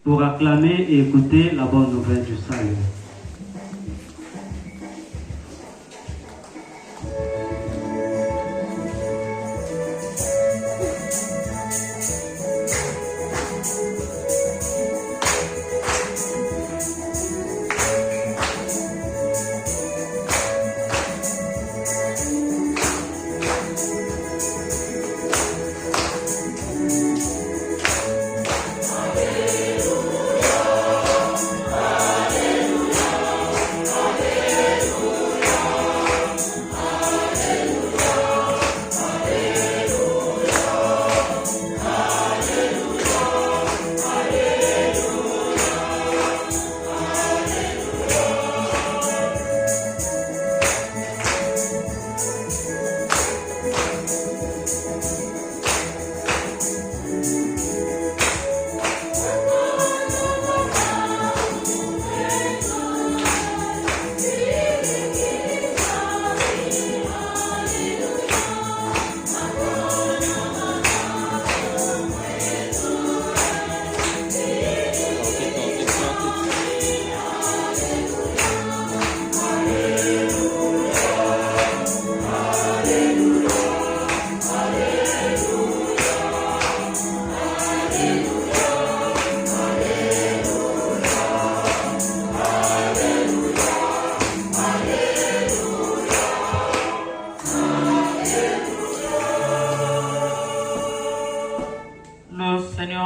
pour acclamer et écouter la bonne nouvelle du salut.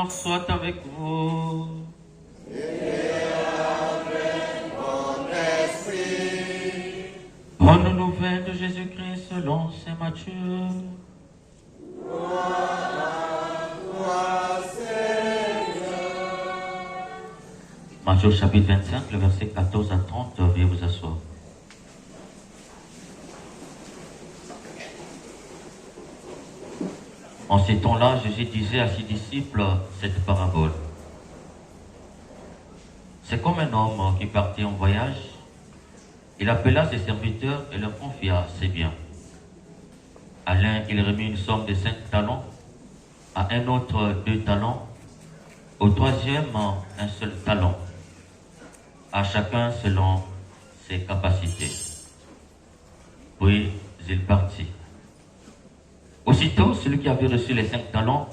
Soit avec vous. Et avec mon esprit. Bonne nouvelle de Jésus-Christ selon saint Matthieu. Gloire à toi, Seigneur. Matthieu chapitre 25, le verset 14 à 30, veuillez vous asseoir. En ces temps-là, Jésus disait à ses disciples cette parabole. C'est comme un homme qui partait en voyage. Il appela ses serviteurs et leur confia ses biens. À l'un, il remit une somme de 5 talents, à un autre 2 talents, au troisième un seul talent, à chacun selon ses capacités. Puis il partit. Aussitôt, celui qui avait reçu les 5 talents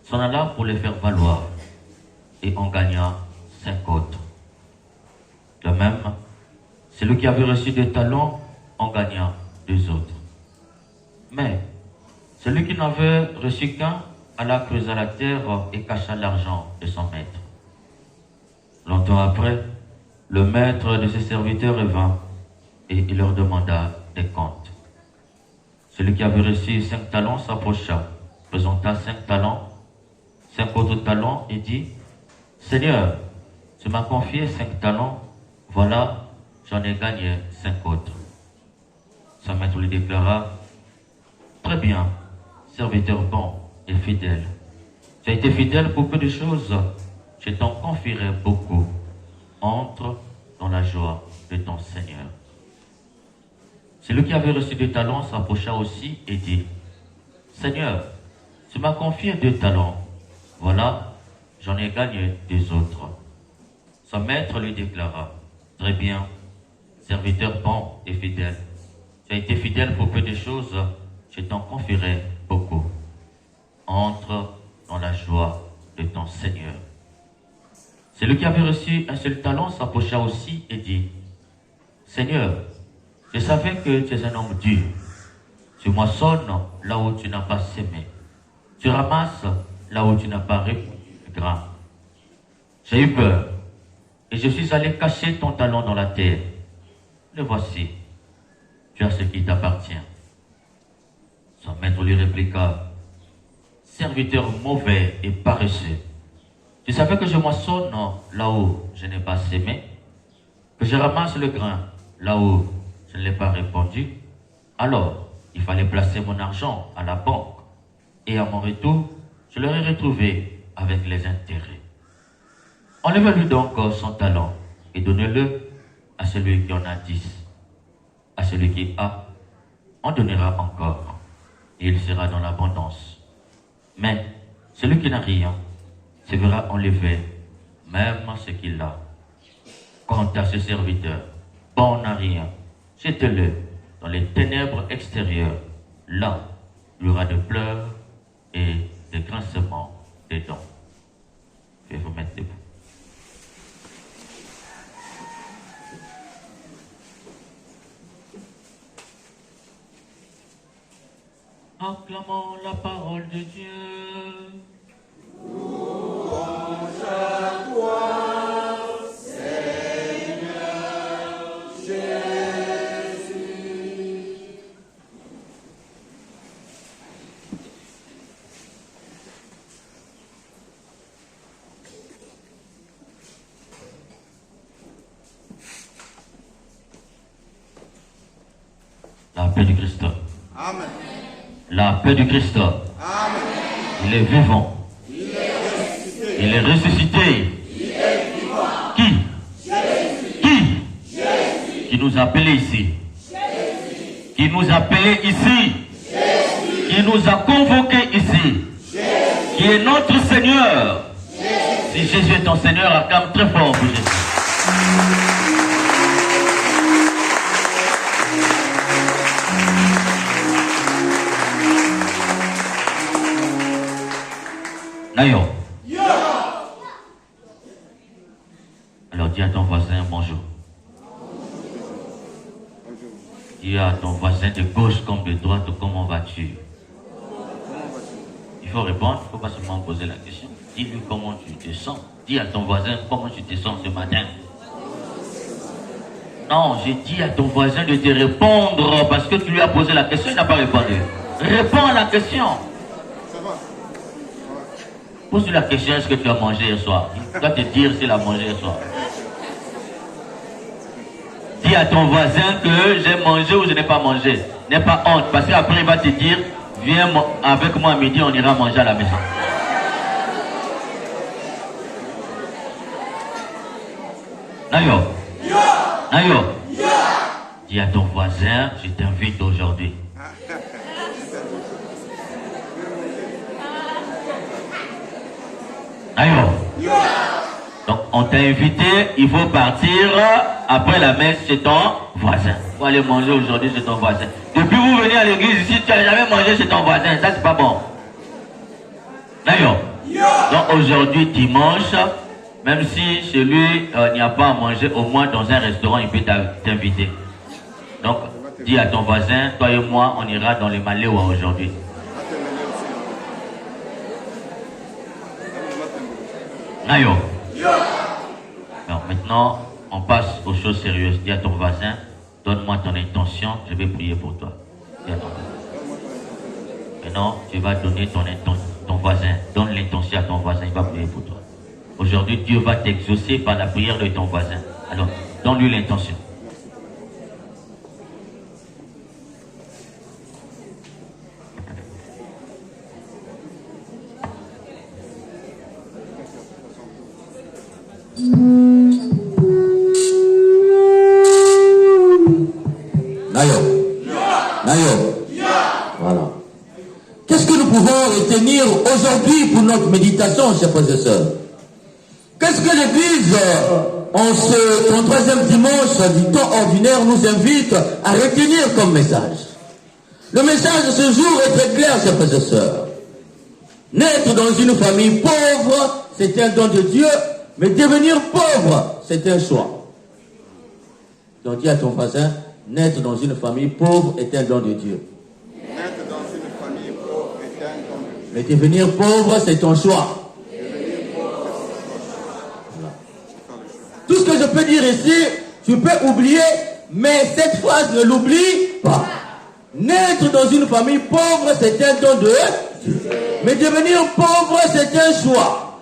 s'en alla pour les faire valoir et en gagna 5 autres. De même, celui qui avait reçu 2 talents en gagna 2 autres. Mais celui qui n'avait reçu qu'un alla creuser la terre et cacha l'argent de son maître. Longtemps après, le maître de ses serviteurs revint et il leur demanda des comptes. Celui qui avait reçu 5 talents s'approcha, présenta 5 talents, 5 autres talents et dit, « Seigneur, tu m'as confié 5 talents, voilà, j'en ai gagné 5 autres. » Son maître lui déclara, « Très bien, serviteur bon et fidèle. Tu as été fidèle pour peu de choses, je t'en confierai beaucoup. Entre dans la joie de ton Seigneur. » Celui qui avait reçu 2 talents s'approcha aussi et dit, « Seigneur, tu m'as confié 2 talents. Voilà, j'en ai gagné 2 autres. » Son maître lui déclara, « Très bien, serviteur bon et fidèle. Tu as été fidèle pour peu de choses, je t'en confierai beaucoup. Entre dans la joie de ton Seigneur. » Celui qui avait reçu un seul talent s'approcha aussi et dit, « Seigneur, je savais que tu es un homme dur. Tu moissonnes là où tu n'as pas semé. Tu ramasses là où tu n'as pas répandu le grain. J'ai eu peur et je suis allé cacher ton talent dans la terre. Le voici, tu as ce qui t'appartient. » Son maître lui répliqua, « Serviteur mauvais et paresseux, tu savais que je moissonne là où je n'ai pas semé, que je ramasse le grain là où je ne l'ai pas répandu. Alors, il fallait placer mon argent à la banque, et à mon retour, je l'aurais retrouvé avec les intérêts. Enlevez-lui donc son talent et donnez-le à celui qui en a 10. À celui qui a, on donnera encore, et il sera dans l'abondance. Mais celui qui n'a rien se verra enlever même ce qu'il a. Quant à ce serviteur, bon à rien, jetez-le dans les ténèbres extérieures. Là, il y aura de pleurs et des grincements des dents. Je vais vous mettre debout. Acclamons la parole de Dieu. Louange à toi, Seigneur Jésus. La paix du Christ. Amen. La paix du Christ. Amen. Il est vivant. Il est ressuscité. Il est ressuscité. Il est vivant. Qui? Jésus. Qui? Jésus. Qui nous a appelés ici? Jésus. Qui nous a appelés ici? Jésus. Qui nous a convoqués ici? Jésus. Qui est notre Seigneur? Jésus. Si Jésus est ton Seigneur, acclame très fort pour Jésus. Nayo. Alors dis à ton voisin bonjour. Dis à ton voisin de gauche comme de droite, comment vas-tu? Il faut répondre, il ne faut pas seulement poser la question. Dis-lui comment tu te sens. Dis à ton voisin comment tu te sens ce matin. Non, j'ai dit à ton voisin de te répondre parce que tu lui as posé la question, il n'a pas répondu. Réponds à la question. Pose-lui la question, est-ce que tu as mangé hier soir? Il doit te dire s'il a mangé hier soir. Dis à ton voisin que j'ai mangé ou je n'ai pas mangé. N'aie pas honte, parce qu'après il va te dire, viens avec moi à midi, on ira manger à la maison. Nayo. Nayo. Dis à ton voisin, je t'invite aujourd'hui. Nayo. Donc on t'a invité, il faut partir après la messe chez ton voisin. Il faut aller manger aujourd'hui chez ton voisin. Depuis que vous venez à l'église ici, tu n'as jamais mangé chez ton voisin, ça c'est pas bon. D'ailleurs, donc aujourd'hui dimanche, même si chez lui il n'y a pas à manger, au moins dans un restaurant il peut t'inviter. Donc dis à ton voisin, toi et moi on ira dans les Maléwa aujourd'hui. Nayo. Alors maintenant, on passe aux choses sérieuses. Dis à ton voisin, donne-moi ton intention, je vais prier pour toi. Dis à ton voisin. Maintenant, tu vas donner ton voisin. Donne l'intention à ton voisin, il va prier pour toi. Aujourd'hui, Dieu va t'exaucer par la prière de ton voisin. Alors, donne-lui l'intention. Voilà. Qu'est-ce que nous pouvons retenir aujourd'hui pour notre méditation, chers frères et sœurs? Qu'est-ce que l'Église, en troisième dimanche du temps ordinaire, nous invite à retenir comme message? Le message de ce jour est très clair, chers frères et sœurs. Naître dans une famille pauvre, c'est un don de Dieu, mais devenir pauvre, c'est un choix. Donc dis à ton voisin, naître dans une famille pauvre est un don de Dieu. Naître dans une famille pauvre est un don de Dieu. Mais devenir pauvre, c'est ton choix. Voilà. Tout ce que je peux dire ici, tu peux oublier, mais cette phrase ne l'oublie pas. Naître dans une famille pauvre, c'est un don de Dieu. Mais devenir pauvre, c'est un choix.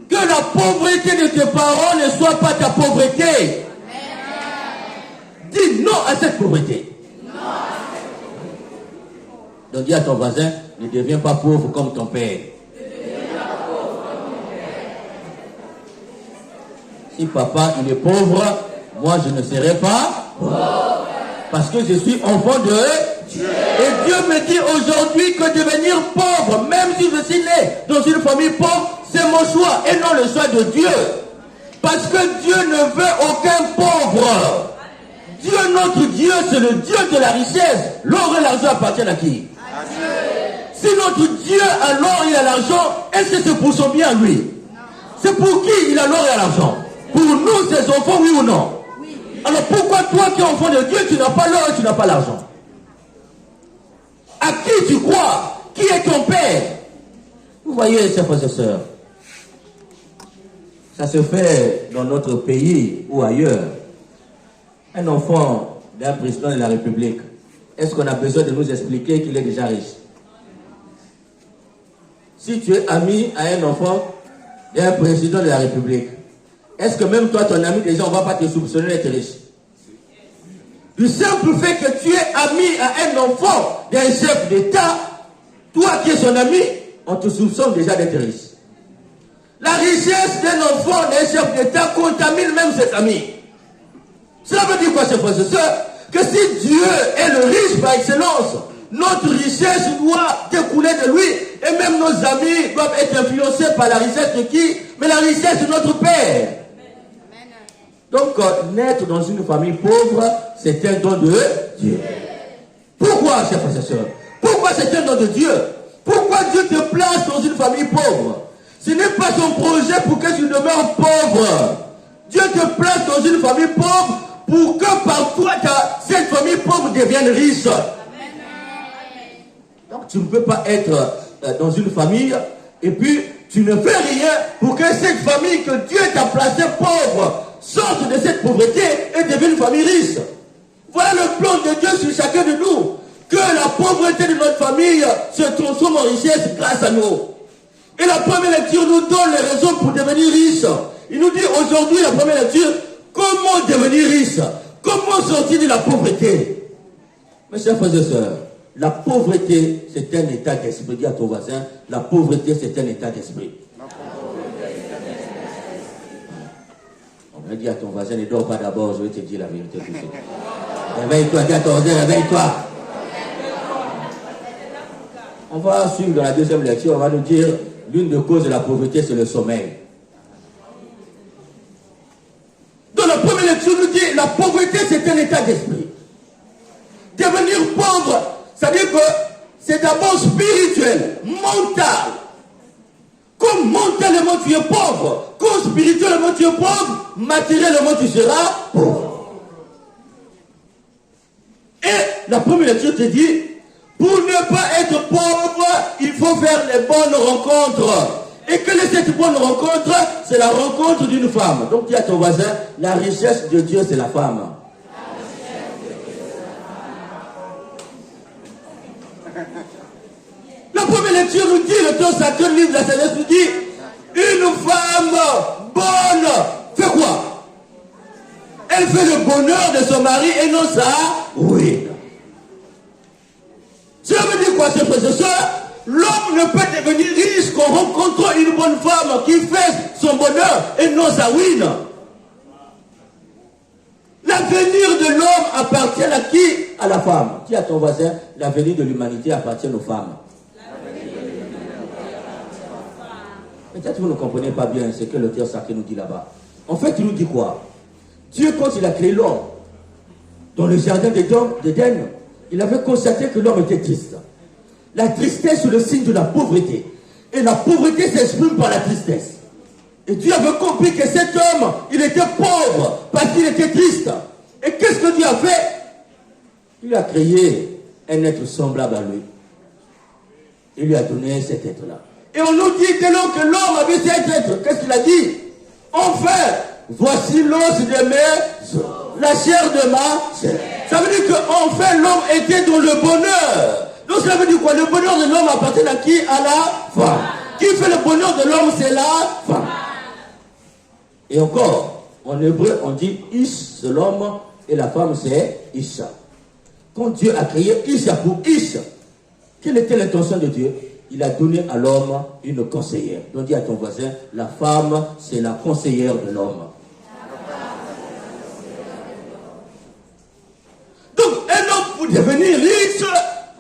Que la pauvreté de tes parents ne soit pas ta pauvreté. Dis non à cette pauvreté. Donc dis à ton voisin, ne deviens pas pauvre comme ton père. Si papa il est pauvre, moi je ne serai pas pauvre. Parce que je suis enfant de Dieu. Et Dieu me dit aujourd'hui que devenir pauvre, même si je suis né dans une famille pauvre, C'est mon choix et non le choix de Dieu. Parce que Dieu ne veut aucun pauvre. Dieu, notre Dieu, c'est le Dieu de la richesse. L'or et l'argent appartiennent à qui? À Dieu. Si notre Dieu a l'or et a l'argent, est-ce que c'est pour son bien à lui? C'est pour qui il a l'or et l'argent? Pour nous, ses enfants, oui ou non? Oui. Alors pourquoi toi qui es enfant de Dieu, tu n'as pas l'or et tu n'as pas l'argent? À qui tu crois? Qui est ton père? Vous voyez, chers frères et sœurs, ça se fait dans notre pays ou ailleurs. Un enfant d'un président de la République, est-ce qu'on a besoin de nous expliquer qu'il est déjà riche? Si tu es ami à un enfant d'un président de la République, est-ce que même toi, ton ami, déjà, on ne va pas te soupçonner d'être riche? Du simple fait que tu es ami à un enfant d'un chef d'État, toi qui es son ami, on te soupçonne déjà d'être riche. La richesse d'un enfant d'un chef d'État contamine même ses amis. Cela veut dire quoi, chers frères et sœurs? Que si Dieu est le riche par excellence, notre richesse doit découler de lui. Et même nos amis doivent être influencés par la richesse de qui? Mais la richesse de notre Père. Donc, naître dans une famille pauvre, c'est un don de Dieu. Pourquoi, chers frères et sœurs? Pourquoi c'est un don de Dieu? Pourquoi Dieu te place dans une famille pauvre? Ce n'est pas son projet pour que tu demeures pauvre. Dieu te place dans une famille pauvre pour que par toi, cette famille pauvre devienne riche. Donc tu ne peux pas être dans une famille et puis tu ne fais rien pour que cette famille que Dieu t'a placée pauvre sorte de cette pauvreté et devienne une famille riche. Voilà le plan de Dieu sur chacun de nous. Que la pauvreté de notre famille se transforme en richesse grâce à nous. Et la première lecture nous donne les raisons pour devenir riche. Il nous dit aujourd'hui, la première lecture, comment devenir riche? Comment sortir de la pauvreté? Mes chers frères et sœurs, la pauvreté, c'est un état d'esprit. Dis à ton voisin, la pauvreté, c'est un état d'esprit. On va dire à ton voisin, ne dors pas d'abord, je vais te dire la vérité tout de suite. Réveille-toi, dis à ton voisin, réveille-toi. On va suivre dans la deuxième lecture, on va nous dire, l'une des causes de la pauvreté, c'est le sommeil. Dans la première lecture, nous dit, la pauvreté, c'est un état d'esprit. Devenir pauvre, c'est-à-dire que c'est d'abord spirituel, mental. Comme mentalement tu es pauvre, comme spirituellement tu es pauvre, matériellement tu seras pauvre. Et la première lecture te dit, pour ne pas être pauvre, il faut faire les bonnes rencontres. Et quelle est cette bonne rencontre? C'est la rencontre d'une femme. Donc dis à ton voisin, la richesse de Dieu, c'est la femme. La première lecture nous dit, le temps sacré, le livre de la sagesse nous dit, une femme bonne fait quoi? Elle fait le bonheur de son mari et non sa ruine. Cela veut dire quoi, chers frères et sœurs? L'homme ne peut devenir riche qu'en rencontrant une bonne femme qui fait son bonheur et non sa ruine. L'avenir de l'homme appartient à qui? À la femme. Dis à ton voisin, l'avenir de l'humanité appartient aux femmes. Peut-être que vous ne comprenez pas bien ce que l'auteur sacré nous dit là-bas. En fait, il nous dit quoi? Dieu, quand il a créé l'homme, dans le jardin d'Éden, il avait constaté que l'homme était triste. La tristesse est le signe de la pauvreté. Et la pauvreté s'exprime par la tristesse. Et Dieu avait compris que cet homme, il était pauvre parce qu'il était triste. Et qu'est-ce que Dieu a fait? Il a créé un être semblable à lui. Il lui a donné cet être-là. Et on nous dit dès lors que l'homme avait cet être, qu'est-ce qu'il a dit? Enfin, voici l'os de mes os, la chair de ma chair. Ça veut dire qu'enfin l'homme était dans le bonheur. Donc cela veut dire quoi? Le bonheur de l'homme appartient à qui? À la femme. Qui fait le bonheur de l'homme? C'est la femme. Et encore, en hébreu, on dit Ish, c'est l'homme, et la femme, c'est Isha. Quand Dieu a créé Isha pour Ish, quelle était l'intention de Dieu? Il a donné à l'homme une conseillère. Donc dis à ton voisin, la femme, c'est la conseillère de l'homme. Donc un homme pour devenir riche,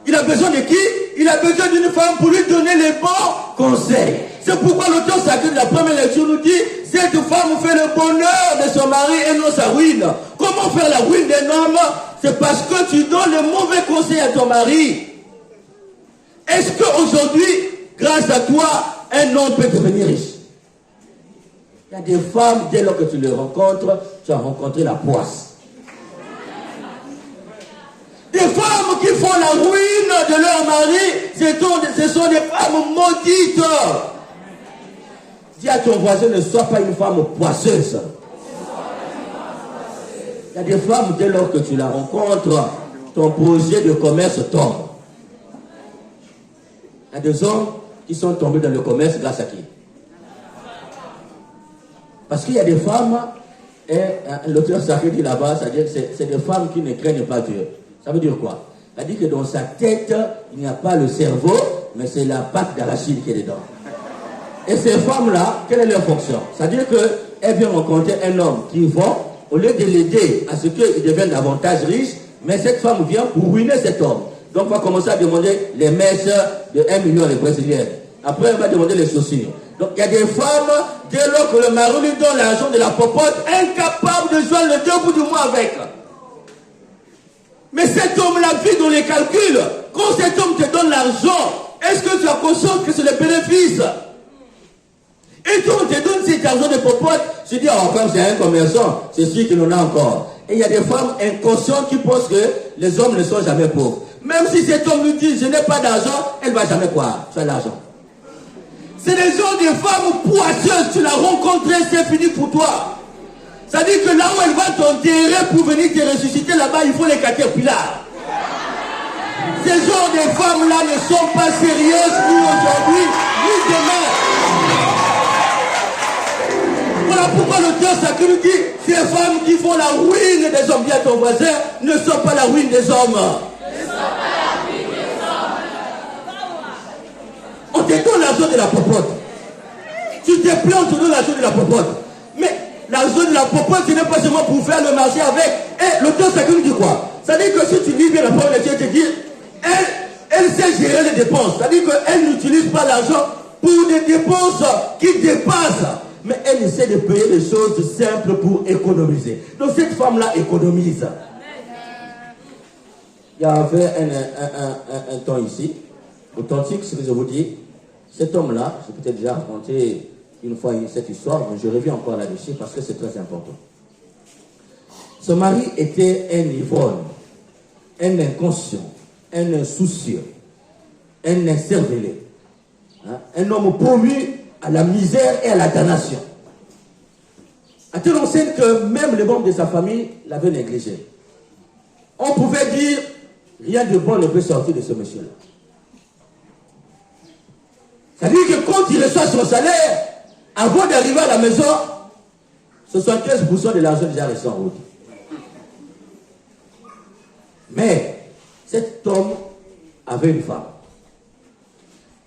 il a besoin de qui? Il a besoin d'une femme pour lui donner les bons conseils. C'est pourquoi l'auteur sacré de la première lecture nous dit, cette femme fait le bonheur de son mari et non sa ruine. Comment faire la ruine d'un homme? C'est parce que tu donnes le mauvais conseil à ton mari. Est-ce qu'aujourd'hui, grâce à toi, un homme peut devenir riche? Il y a des femmes, dès lors que tu les rencontres, tu as rencontré la poisse. Des femmes qui font la ruine de leur mari, ce sont des femmes maudites. Dis à ton voisin, ne sois pas une femme poisseuse. Il y a des femmes, dès lors que tu la rencontres, ton projet de commerce tombe. Il y a des hommes qui sont tombés dans le commerce grâce à qui? Parce qu'il y a des femmes, et l'auteur sacré dit là-bas, c'est des femmes qui ne craignent pas Dieu. Ça veut dire quoi? Ça veut dire que dans sa tête, il n'y a pas le cerveau, mais c'est la pâte d'arachide qui est dedans. Et ces femmes-là, quelle est leur fonction? C'est-à-dire qu'elles viennent rencontrer un homme qui vont, au lieu de l'aider à ce qu'il devienne davantage riche, mais cette femme vient pour ruiner cet homme. Donc, on va commencer à demander les messes de 1 million les brésiliennes. Après, on va demander les chaussures. Donc, il y a des femmes, dès lors que le mari lui donne l'argent de la popote, incapables de joindre le deux bouts du mois avec. Mais cet homme-là vit dans les calculs. Quand cet homme te donne l'argent, est-ce que tu as conscience que c'est le bénéfice? Et quand on te donne cet argent de popote, tu dis, oh, comme c'est un commerçant, c'est sûr qu'il en a encore. Et il y a des femmes inconscientes qui pensent que les hommes ne sont jamais pauvres. Même si cet homme lui dit, je n'ai pas d'argent, elle ne va jamais croire, tu as l'argent. C'est des gens, des femmes poisseuses, tu l'as rencontré, c'est fini pour toi. Ça dit que là où elle va t'enterrer pour venir te ressusciter, là-bas, il faut les caterpillars. Ces genres de femmes-là ne sont pas sérieuses ni aujourd'hui, ni demain. Voilà pourquoi l'auteur sacré nous dit, ces femmes qui font la ruine des hommes, bien ton voisin, ne sont pas la ruine des hommes. On te donne l'argent de la popote. Tu te plains, on te donne l'argent de la popote. Mais l'argent de la popote, ce n'est pas seulement pour faire le marché avec. Et l'auteur sacré nous dit quoi? Ça dit que si tu lis bien la parole de Dieu, te dit, elle sait gérer les dépenses. Ça dit qu'elle n'utilise pas l'argent pour des dépenses qui dépassent. Mais elle essaie de payer des choses simples pour économiser. Donc cette femme-là économise. Il y avait un temps ici, authentique, ce que je vous dis. Cet homme-là, j'ai peut-être déjà raconté une fois cette histoire, mais je reviens encore là-dessus parce que c'est très important. Son mari était un ivrogne, un inconscient, un insoucieux, un incervelé, un homme promu à la misère et à la damnation. À telle enseigne que même les membres de sa famille l'avaient négligé. On pouvait dire, rien de bon ne peut sortir de ce monsieur-là. C'est-à-dire que quand il reçoit son salaire, avant d'arriver à la maison, 75% de l'argent déjà resté en route. Mais cet homme avait une femme.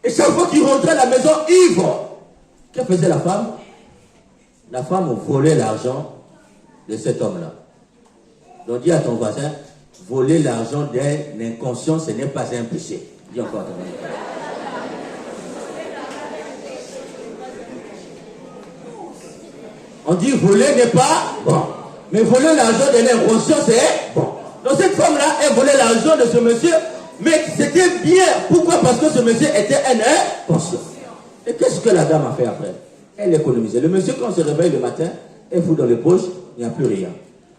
Et chaque fois qu'il rentrait à la maison ivre, que faisait la femme? La femme volait l'argent de cet homme-là. Donc dis à ton voisin, voler l'argent d'un inconscient, ce n'est pas un péché. Dis encore. On dit voler n'est pas bon. Mais voler l'argent d'un inconscient, c'est bon. Donc cette femme-là, elle volait l'argent de ce monsieur, mais c'était bien. Pourquoi? Parce que ce monsieur était un inconscient. Et qu'est-ce que la dame a fait après? Elle économisait. Le monsieur, quand on se réveille le matin, elle fout dans les poches, il n'y a plus rien.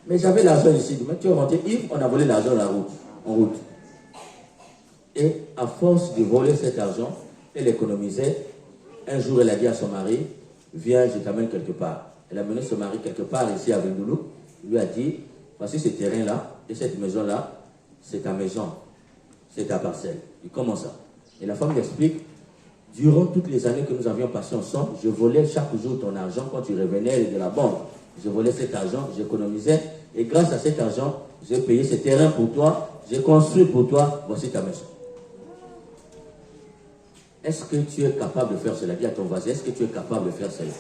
Mais j'avais l'argent ici. Mais tu es rentré, Yves, on a volé l'argent en route. Et à force de voler cet argent, elle économisait. Un jour, elle a dit à son mari, viens, je t'amène quelque part. Elle a mené son mari quelque part ici à Vendoulou. Il lui a dit, voici ce terrain-là et cette maison-là, c'est ta maison, c'est ta parcelle. Il dit, comment ça? Et la femme lui explique, durant toutes les années que nous avions passées ensemble, je volais chaque jour ton argent quand tu revenais de la banque. Je volais cet argent, j'économisais, et grâce à cet argent, j'ai payé ce terrain pour toi, j'ai construit pour toi, voici ta maison. Est-ce que tu es capable de faire cela? Dis à ton voisin, est-ce que tu es capable de faire cela?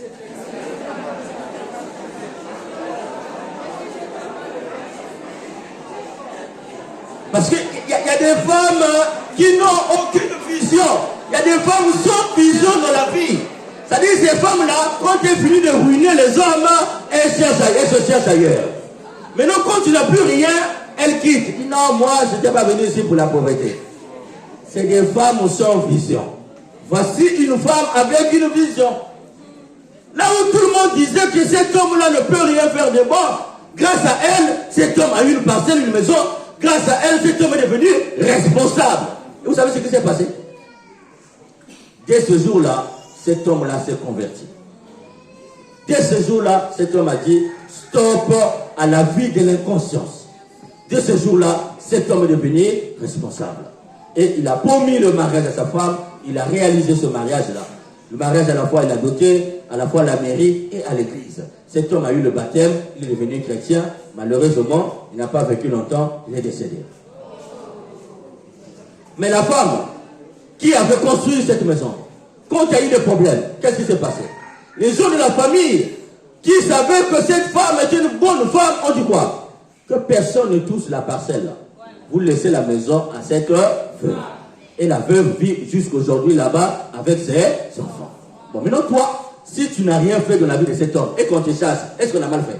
Parce qu'il y a des femmes qui n'ont aucune vision. Il y a des femmes sans vision dans la vie. C'est-à-dire ces femmes-là, quand elles finissent de ruiner les hommes, elles se cherchent ailleurs. Maintenant, quand tu n'as plus rien, elles quittent. Ils disent non, moi, je n'étais pas venu ici pour la pauvreté. C'est des femmes sans vision. Voici une femme avec une vision. Là où tout le monde disait que cet homme-là ne peut rien faire de bon, grâce à elle, cet homme a eu une parcelle, une maison. Grâce à elle, cet homme est devenu responsable. Et vous savez ce qui s'est passé? Dès ce jour-là, cet homme-là s'est converti. Dès ce jour-là, cet homme a dit stop à la vie de l'inconscience. Dès ce jour-là, cet homme est devenu responsable. Et il a promis le mariage à sa femme, il a réalisé ce mariage-là. Le mariage à la fois il a doté, à la fois à la mairie et à l'église. Cet homme a eu le baptême, il est devenu chrétien. Malheureusement, il n'a pas vécu longtemps, il est décédé. Mais la femme qui avait construit cette maison, quand il y a eu des problèmes, qu'est-ce qui s'est passé? Les gens de la famille qui savaient que cette femme était une bonne femme, ont dit quoi? Que personne ne touche la parcelle. Vous laissez la maison à cette veuve. Et la veuve vit jusqu'aujourd'hui là-bas avec ses enfants. Bon, maintenant toi, si tu n'as rien fait dans la vie de cet homme et qu'on te chasse, est-ce qu'on a mal fait?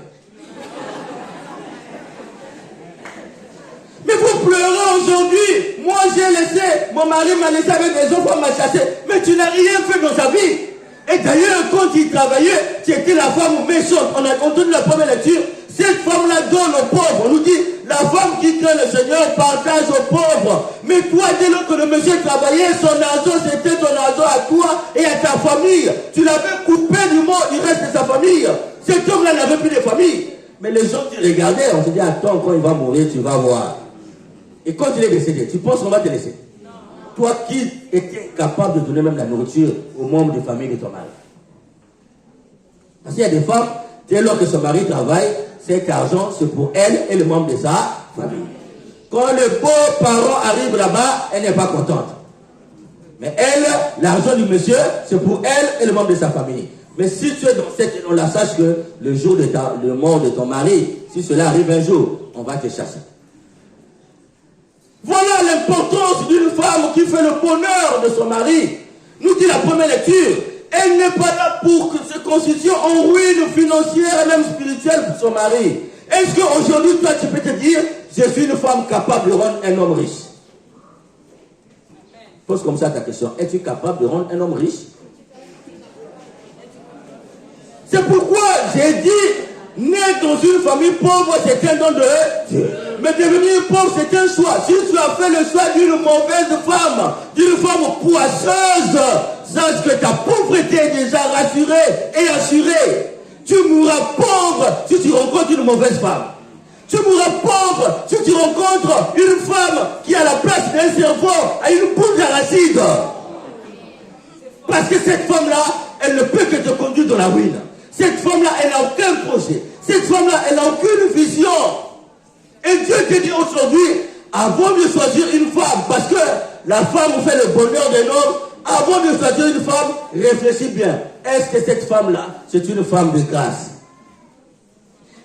Mais vous pleurez aujourd'hui. Moi j'ai laissé, mon mari m'a laissé avec des enfants, m'a chassé. Mais tu n'as rien fait dans sa vie. Et d'ailleurs, quand il travaillait, c'était la femme méchante. On a entendu la première lecture. Cette femme-là donne aux pauvres. On nous dit, la femme qui craint le Seigneur partage aux pauvres. Mais toi, dès lors que le monsieur travaillait, son argent, c'était ton argent à toi et à ta famille. Tu l'avais coupé du reste de sa famille. Cet homme-là n'avait plus de famille. Mais les gens qui regardaient, on se dit, attends, quand il va mourir, tu vas voir. Et quand il est décédé, tu penses qu'on va te laisser? Non. Toi qui étais capable de donner même la nourriture aux membres de famille de ton mari. Parce qu'il y a des femmes, dès lors que son mari travaille, cet argent, c'est pour elle et le membre de sa famille. Quand les beaux-parents arrivent là-bas, elle n'est pas contente. Mais elle, l'argent du monsieur, c'est pour elle et le membre de sa famille. Mais si tu es dans cette union-là, sache que le jour de le mort de ton mari, si cela arrive un jour, on va te chasser. Voilà l'importance d'une femme qui fait le bonheur de son mari. Nous dit la première lecture. Elle n'est pas là pour que se constitue en ruine financière et même spirituelle pour son mari. Est-ce qu'aujourd'hui, toi, tu peux te dire, je suis une femme capable de rendre un homme riche? Pose comme ça ta question. Es-tu capable de rendre un homme riche? C'est pourquoi j'ai dit, naître dans une famille pauvre, c'est un don de Dieu. Mais devenir pauvre, c'est un choix. Si tu as fait le choix d'une mauvaise femme, d'une femme poisseuse, sache que ta pauvreté est déjà rassurée et assurée. Tu mourras pauvre si tu rencontres une mauvaise femme. Tu mourras pauvre si tu rencontres une femme qui a la place d'un cerveau à une boule d'arachide. Parce que cette femme-là, elle ne peut que te conduire dans la ruine. Cette femme-là, elle n'a aucun projet. Cette femme-là, elle n'a aucune vision. Et Dieu te dit aujourd'hui, avant de choisir une femme, parce que la femme fait le bonheur de l'homme, avant de choisir une femme, réfléchis bien. Est-ce que cette femme-là, c'est une femme de grâce?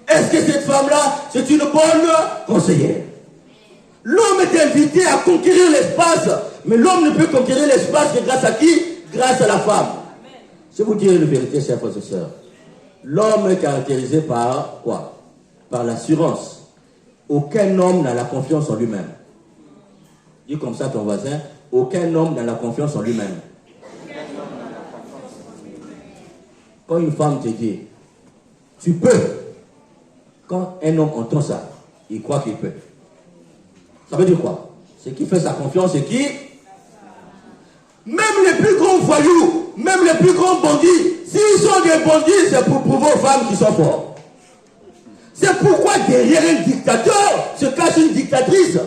Est-ce que cette femme-là, c'est une bonne conseillère? L'homme est invité à conquérir l'espace, mais l'homme ne peut conquérir l'espace que grâce à qui? Grâce à la femme. Je vous dirai la vérité, chers frères et sœurs. L'homme est caractérisé par quoi? Par l'assurance. Aucun homme n'a la confiance en lui-même. Dis comme ça ton voisin, aucun homme n'a la confiance en lui-même. Quand une femme te dit, tu peux, quand un homme entend ça, il croit qu'il peut. Ça veut dire quoi? C'est qui fait sa confiance, c'est qui? Même les plus grands voyous, même les plus grands bandits, s'ils sont des bandits, c'est pour prouver aux femmes qui sont forts. C'est pourquoi derrière un dictateur se cache une dictatrice.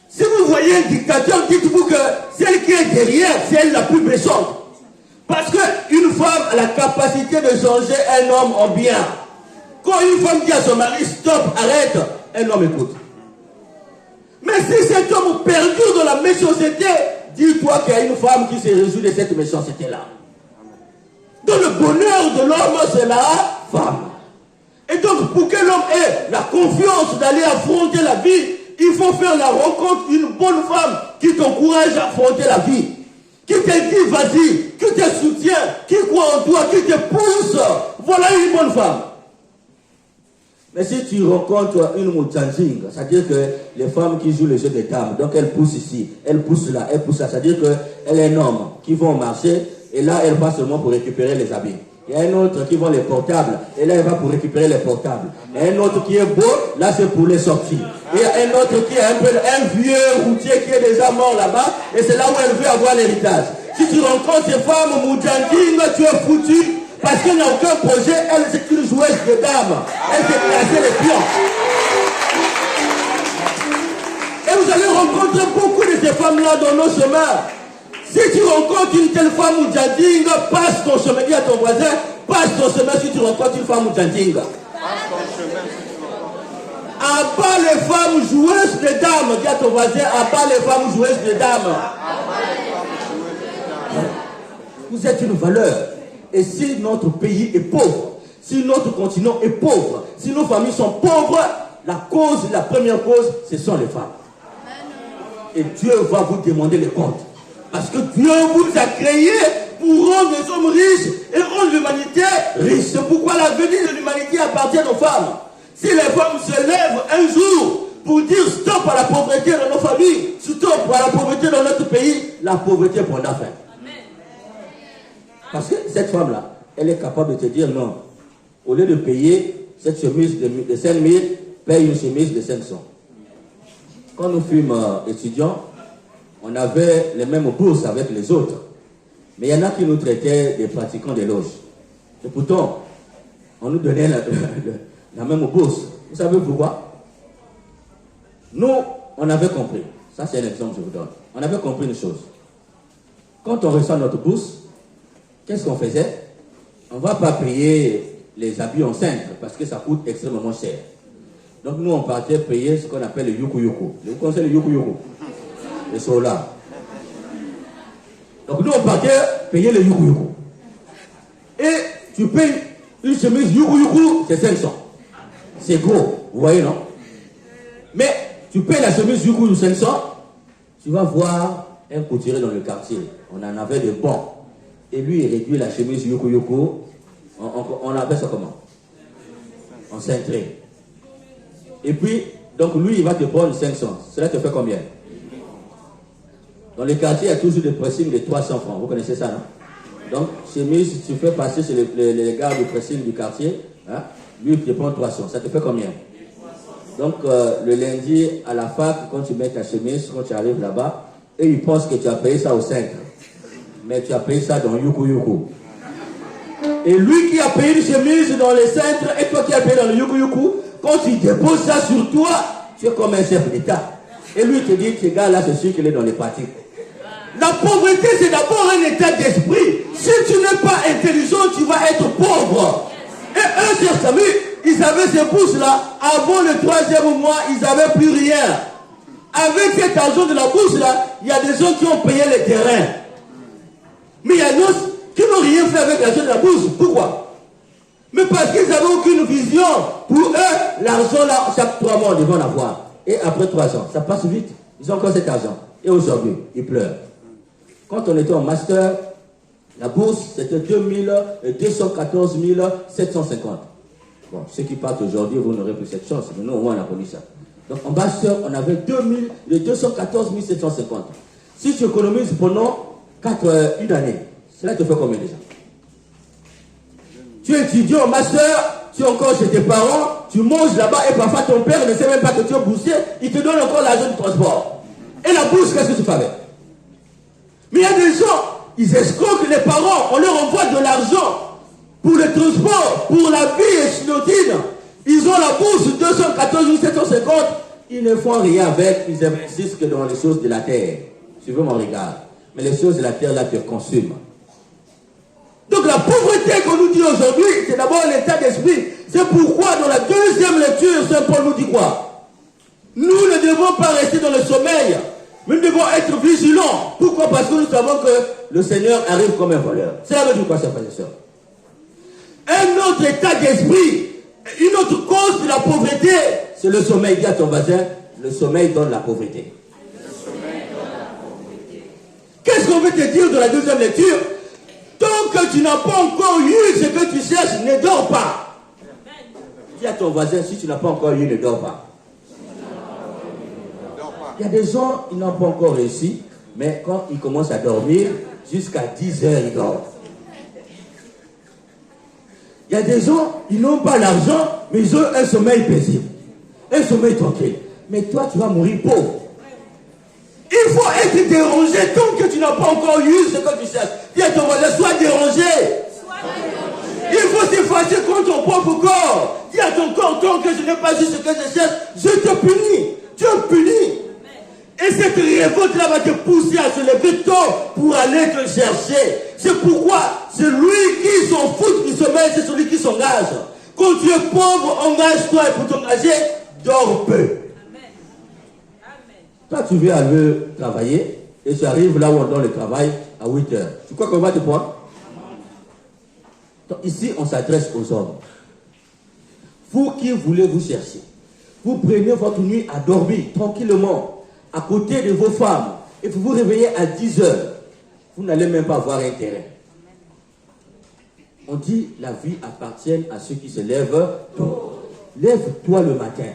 Si vous voyez un dictateur, dites-vous que celle qui est derrière, c'est elle la plus méchante. Parce qu'une femme a la capacité de changer un homme en bien. Quand une femme dit à son mari, stop, arrête, un homme écoute. Mais si cet homme perdure dans la méchanceté, dis-toi qu'il y a une femme qui se réjouit de cette méchanceté-là. Dans le bonheur de l'homme, c'est la femme. Et donc, pour que l'homme ait la confiance d'aller affronter la vie, il faut faire la rencontre d'une bonne femme qui t'encourage à affronter la vie. qui te dit vas-y, qui te soutient, qui croit en toi, qui te pousse. Voilà une bonne femme. Mais si tu rencontres une Mouchanjing, c'est-à-dire que les femmes qui jouent le jeu des dames, donc elles poussent ici, elles poussent là, c'est-à-dire qu'elle est un homme qui va au marché et là elle va seulement pour récupérer les habits. Il y a un autre qui vend les portables et là elle va pour récupérer les portables. Il y a un autre qui est beau, là c'est pour les sorties. Et il y a un autre qui est un vieux routier qui est déjà mort là-bas et c'est là où elle veut avoir l'héritage. Si tu rencontres ces femmes Mouchanjing, tu es foutu. Parce qu'elle n'a aucun projet, elle c'est une joueuse de dames. Elle s'est placée les pions. Et vous allez rencontrer beaucoup de ces femmes-là dans nos chemins. Si tu rencontres une telle femme Mouchanjing, passe ton chemin, dis à ton voisin, passe ton chemin si tu rencontres une femme Mouchanjing. Abat les femmes joueuses de dames, dis à ton voisin, abat les femmes joueuses de dames. Vous êtes une valeur. Et si notre pays est pauvre, si notre continent est pauvre, si nos familles sont pauvres, la première cause, ce sont les femmes. Et Dieu va vous demander les comptes. Parce que Dieu vous a créé pour rendre les hommes riches et rendre l'humanité riche. C'est pourquoi l'avenir de l'humanité appartient aux femmes. Si les femmes se lèvent un jour pour dire stop à la pauvreté dans nos familles, stop à la pauvreté dans notre pays, la pauvreté prendra fin. Parce que cette femme-là, elle est capable de te dire non. Au lieu de payer cette chemise de 5 000, paye une chemise de 500. Quand nous fûmes étudiants, on avait les mêmes bourses avec les autres. Mais il y en a qui nous traitaient des pratiquants des loges. Et pourtant, on nous donnait la même bourse. Vous savez pourquoi? Nous, on avait compris. Ça, c'est un exemple que je vous donne. On avait compris une chose. Quand on reçoit notre bourse, qu'est-ce qu'on faisait? On ne va pas payer les habits enceintes parce que ça coûte extrêmement cher. Donc nous, on partait payer ce qu'on appelle le yuku-yuku. Vous connaissez le yuku-yuku? Le solar. Donc nous, on partait payer le yuku-yuku. Et tu payes une chemise yuku-yuku, c'est 500. C'est gros, vous voyez, non? Mais tu payes la chemise yuku-yuku 500, tu vas voir un couturier dans le quartier. On en avait de bons. Et lui, il réduit la chemise yuku-yuku. On appelle ça comment? En cintré. Et puis, donc lui, il va te prendre 500. Cela te fait combien? Dans les quartiers, il y a toujours des pressings de 300 francs. Vous connaissez ça, non? Donc, chemise, si tu fais passer chez les gars du pressing du quartier, hein, lui, il te prend 300. Ça te fait combien? Donc, le lundi, à la fac, quand tu mets ta chemise, quand tu arrives là-bas, et ils pensent que tu as payé ça au centre. Mais tu as payé ça dans yuku-yuku. Et lui qui a payé une chemise dans les centres, et toi qui as payé dans le yuku-yuku, quand tu déposes ça sur toi, tu es comme un chef d'État. Et lui te dit, ce gars-là, c'est sûr qu'il est dans les pratiques. La pauvreté, c'est d'abord un état d'esprit. Si tu n'es pas intelligent, tu vas être pauvre. Et eux, chers amis, ils avaient ces bourses-là. Avant le 3e mois, ils n'avaient plus rien. Avec cet argent de la bourse-là, il y a des gens qui ont payé les terrains. Mais il y a d'autres qui n'ont rien fait avec l'argent de la bourse. Pourquoi? Mais parce qu'ils n'avaient aucune vision. Pour eux, l'argent là, chaque 3 mois, ils vont l'avoir. Et après 3 ans, ça passe vite. Ils ont encore cet argent. Et aujourd'hui, ils pleurent. Quand on était en master, la bourse, c'était 214 750. Bon, ceux qui partent aujourd'hui, vous n'aurez plus cette chance. Mais nous, au moins, on a connu ça. Donc, en master, on avait 214 750. Si tu économises pendant une année, cela te fait combien déjà? Tu étudies en master, tu es encore chez tes parents, tu manges là-bas et parfois ton père ne sait même pas que tu es boursier, il te donne encore l'argent du transport. Et la bourse, qu'est-ce que tu fais avec? Mais il y a des gens, ils escroquent les parents, on leur envoie de l'argent pour le transport, pour la vie échelotine. Ils ont la bourse 214 750, ils ne font rien avec, ils investissent que dans les choses de la terre. Suivez mon regard. Mais les choses de la terre là te consument. Donc la pauvreté qu'on nous dit aujourd'hui, c'est d'abord l'état d'esprit. C'est pourquoi dans la 2e lecture, Saint Paul nous dit quoi? Nous ne devons pas rester dans le sommeil, mais nous devons être vigilants. Pourquoi? Parce que nous savons que le Seigneur arrive comme un voleur. Cela veut dire quoi, chers frères et sœurs? Un autre état d'esprit, une autre cause de la pauvreté, c'est le sommeil. Dis à ton voisin, le sommeil donne la pauvreté. Qu'est-ce qu'on veut te dire dans la deuxième lecture? Tant que tu n'as pas encore eu ce que tu cherches, ne dors pas. Dis à ton voisin, si tu n'as pas encore eu, ne dors pas. Il y a des gens, ils n'ont pas encore réussi, mais quand ils commencent à dormir, jusqu'à 10 heures, ils dorment. Il y a des gens, ils n'ont pas l'argent, mais ils ont un sommeil paisible, un sommeil tranquille. Mais toi, tu vas mourir pauvre. Il faut être dérangé tant que tu n'as pas encore eu ce que tu cherches. Dis à ton voisin, sois dérangé. Il faut s'effacer contre ton propre corps. Dis à ton corps, tant que je n'ai pas eu ce que je cherche, je te punis. Dieu punit. Et cette révolte-là va te pousser à se lever tôt pour aller te chercher. C'est pourquoi celui qui s'en fout du sommeil, c'est celui qui s'engage. Quand tu es pauvre, engage-toi et pour t'engager, dors peu. Toi, tu veux aller travailler et tu arrives là où on donne le travail à 8 heures. Tu crois qu'on va te prendre? Donc, ici, on s'adresse aux hommes. Vous qui voulez vous chercher, vous prenez votre nuit à dormir tranquillement à côté de vos femmes et vous vous réveillez à 10 heures. Vous n'allez même pas avoir intérêt. On dit la vie appartient à ceux qui se lèvent tôt. Lève-toi le matin,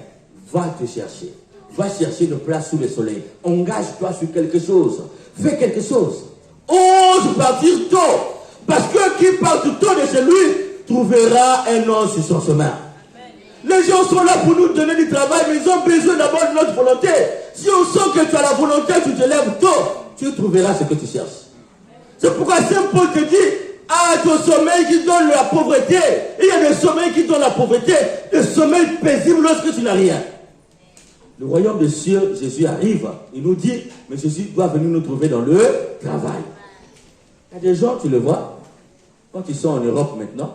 va te chercher. Va chercher une place sous le soleil. Engage-toi sur quelque chose. Fais quelque chose. Ose partir tôt. Parce que qui part tôt de chez lui trouvera un homme sur son chemin. Les gens sont là pour nous donner du travail, mais ils ont besoin d'abord de notre volonté. Si on sent que tu as la volonté, tu te lèves tôt, tu trouveras ce que tu cherches. C'est pourquoi Saint Paul te dit, ah, ton sommeil qui donne la pauvreté. Il y a des sommeils qui donnent la pauvreté, des sommeils paisibles lorsque tu n'as rien. Le royaume de cieux, Jésus arrive. Il nous dit, mais Jésus doit venir nous trouver dans le travail. Il y a des gens, tu le vois, quand ils sont en Europe maintenant,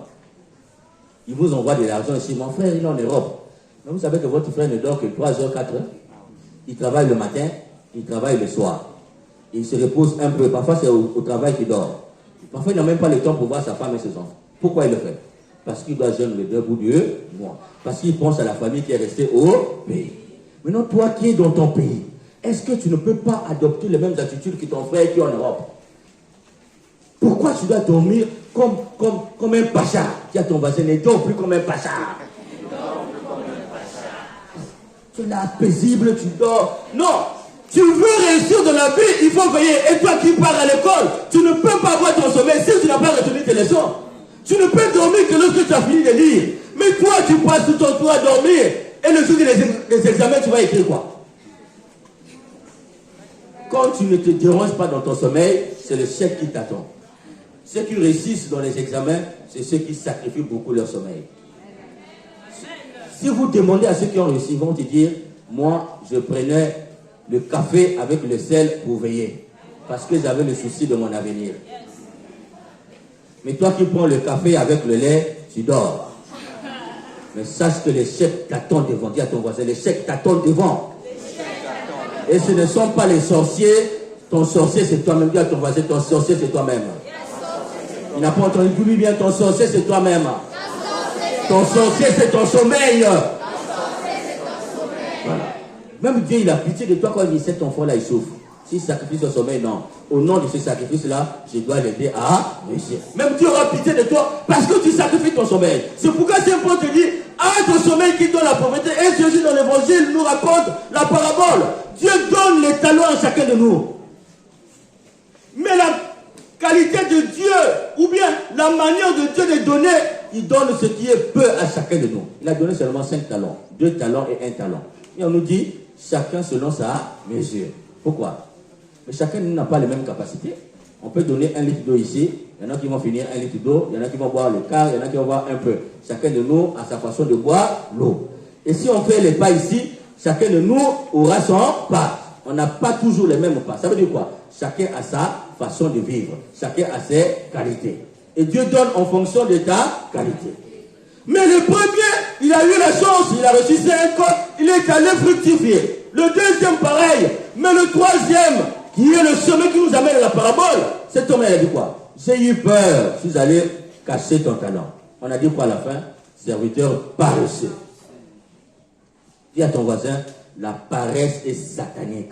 ils vous envoient de l'argent ici. Mon frère, il est en Europe. Mais vous savez que votre frère ne dort que 3 heures, 4 heures. Il travaille le matin, il travaille le soir. Il se repose un peu. Parfois, c'est au travail qu'il dort. Parfois, il n'a même pas le temps pour voir sa femme et ses enfants. Pourquoi il le fait? Parce qu'il doit jeûner les 2 bouts du mois. Parce qu'il pense à la famille qui est restée au pays. Maintenant, toi qui es dans ton pays, est-ce que tu ne peux pas adopter les mêmes attitudes que ton frère qui est en Europe? Pourquoi tu dois dormir comme un pacha? Qui a ton voisin, ne dors plus comme un pacha. Tu es là, paisible, tu dors. Non! Tu veux réussir dans la vie, il faut veiller. Et toi qui pars à l'école, tu ne peux pas avoir ton sommeil si tu n'as pas retenu tes leçons. Tu ne peux dormir que lorsque tu as fini de lire. Mais toi, tu passes tout ton temps à dormir. Et le jour des examens, tu vas écrire quoi? Quand tu ne te déranges pas dans ton sommeil, c'est le chèque qui t'attend. Ceux qui réussissent dans les examens, c'est ceux qui sacrifient beaucoup leur sommeil. Si vous demandez à ceux qui ont réussi, ils vont te dire, moi, je prenais le café avec le sel pour veiller. Parce que j'avais le souci de mon avenir. Mais toi qui prends le café avec le lait, tu dors. Mais sache que l'échec t'attend devant. Dis à ton voisin, l'échec t'attend devant. Et ce ne sont pas les sorciers. Ton sorcier, c'est toi-même. Dis à ton voisin, ton sorcier, c'est toi-même. Il n'a pas entendu, dis-lui bien, ton sorcier, c'est toi-même. Ton sorcier, c'est ton sommeil. Voilà. Même Dieu, il a pitié de toi quand il dit, cet enfant-là, il souffre. S'il sacrifie son sommeil, non. Au nom de ce sacrifice-là, je dois l'aider à réussir. Même Dieu aura pitié de toi parce que tu sacrifies ton sommeil. C'est pourquoi Saint Paul te dit, ah, ton sommeil qui donne la pauvreté. Et Jésus dans l'évangile nous raconte la parabole. Dieu donne les talents à chacun de nous. Mais la qualité de Dieu, ou bien la manière de Dieu de donner, il donne ce qui est peu à chacun de nous. Il a donné seulement 5 talents, 2 talents et 1 talent. Et on nous dit, chacun selon sa mesure. Pourquoi? Mais chacun n'a pas les mêmes capacités. On peut donner 1 litre d'eau ici, il y en a qui vont finir 1 litre d'eau, il y en a qui vont boire le quart, il y en a qui vont boire un peu. Chacun de nous a sa façon de boire l'eau. Et si on fait les pas ici, chacun de nous aura son pas. On n'a pas toujours les mêmes pas. Ça veut dire quoi? Chacun a sa façon de vivre. Chacun a ses qualités. Et Dieu donne en fonction de ta qualité. Mais le premier, il a eu la chance, il a reçu 5, il est allé fructifier. Le deuxième, pareil. Mais le troisième, qui est le chemin qui nous amène à la parabole, cet homme, il a dit quoi? J'ai eu peur, je suis allé cacher ton talent. On a dit quoi à la fin? Serviteur paresseux. Dis à ton voisin, la paresse est satanique.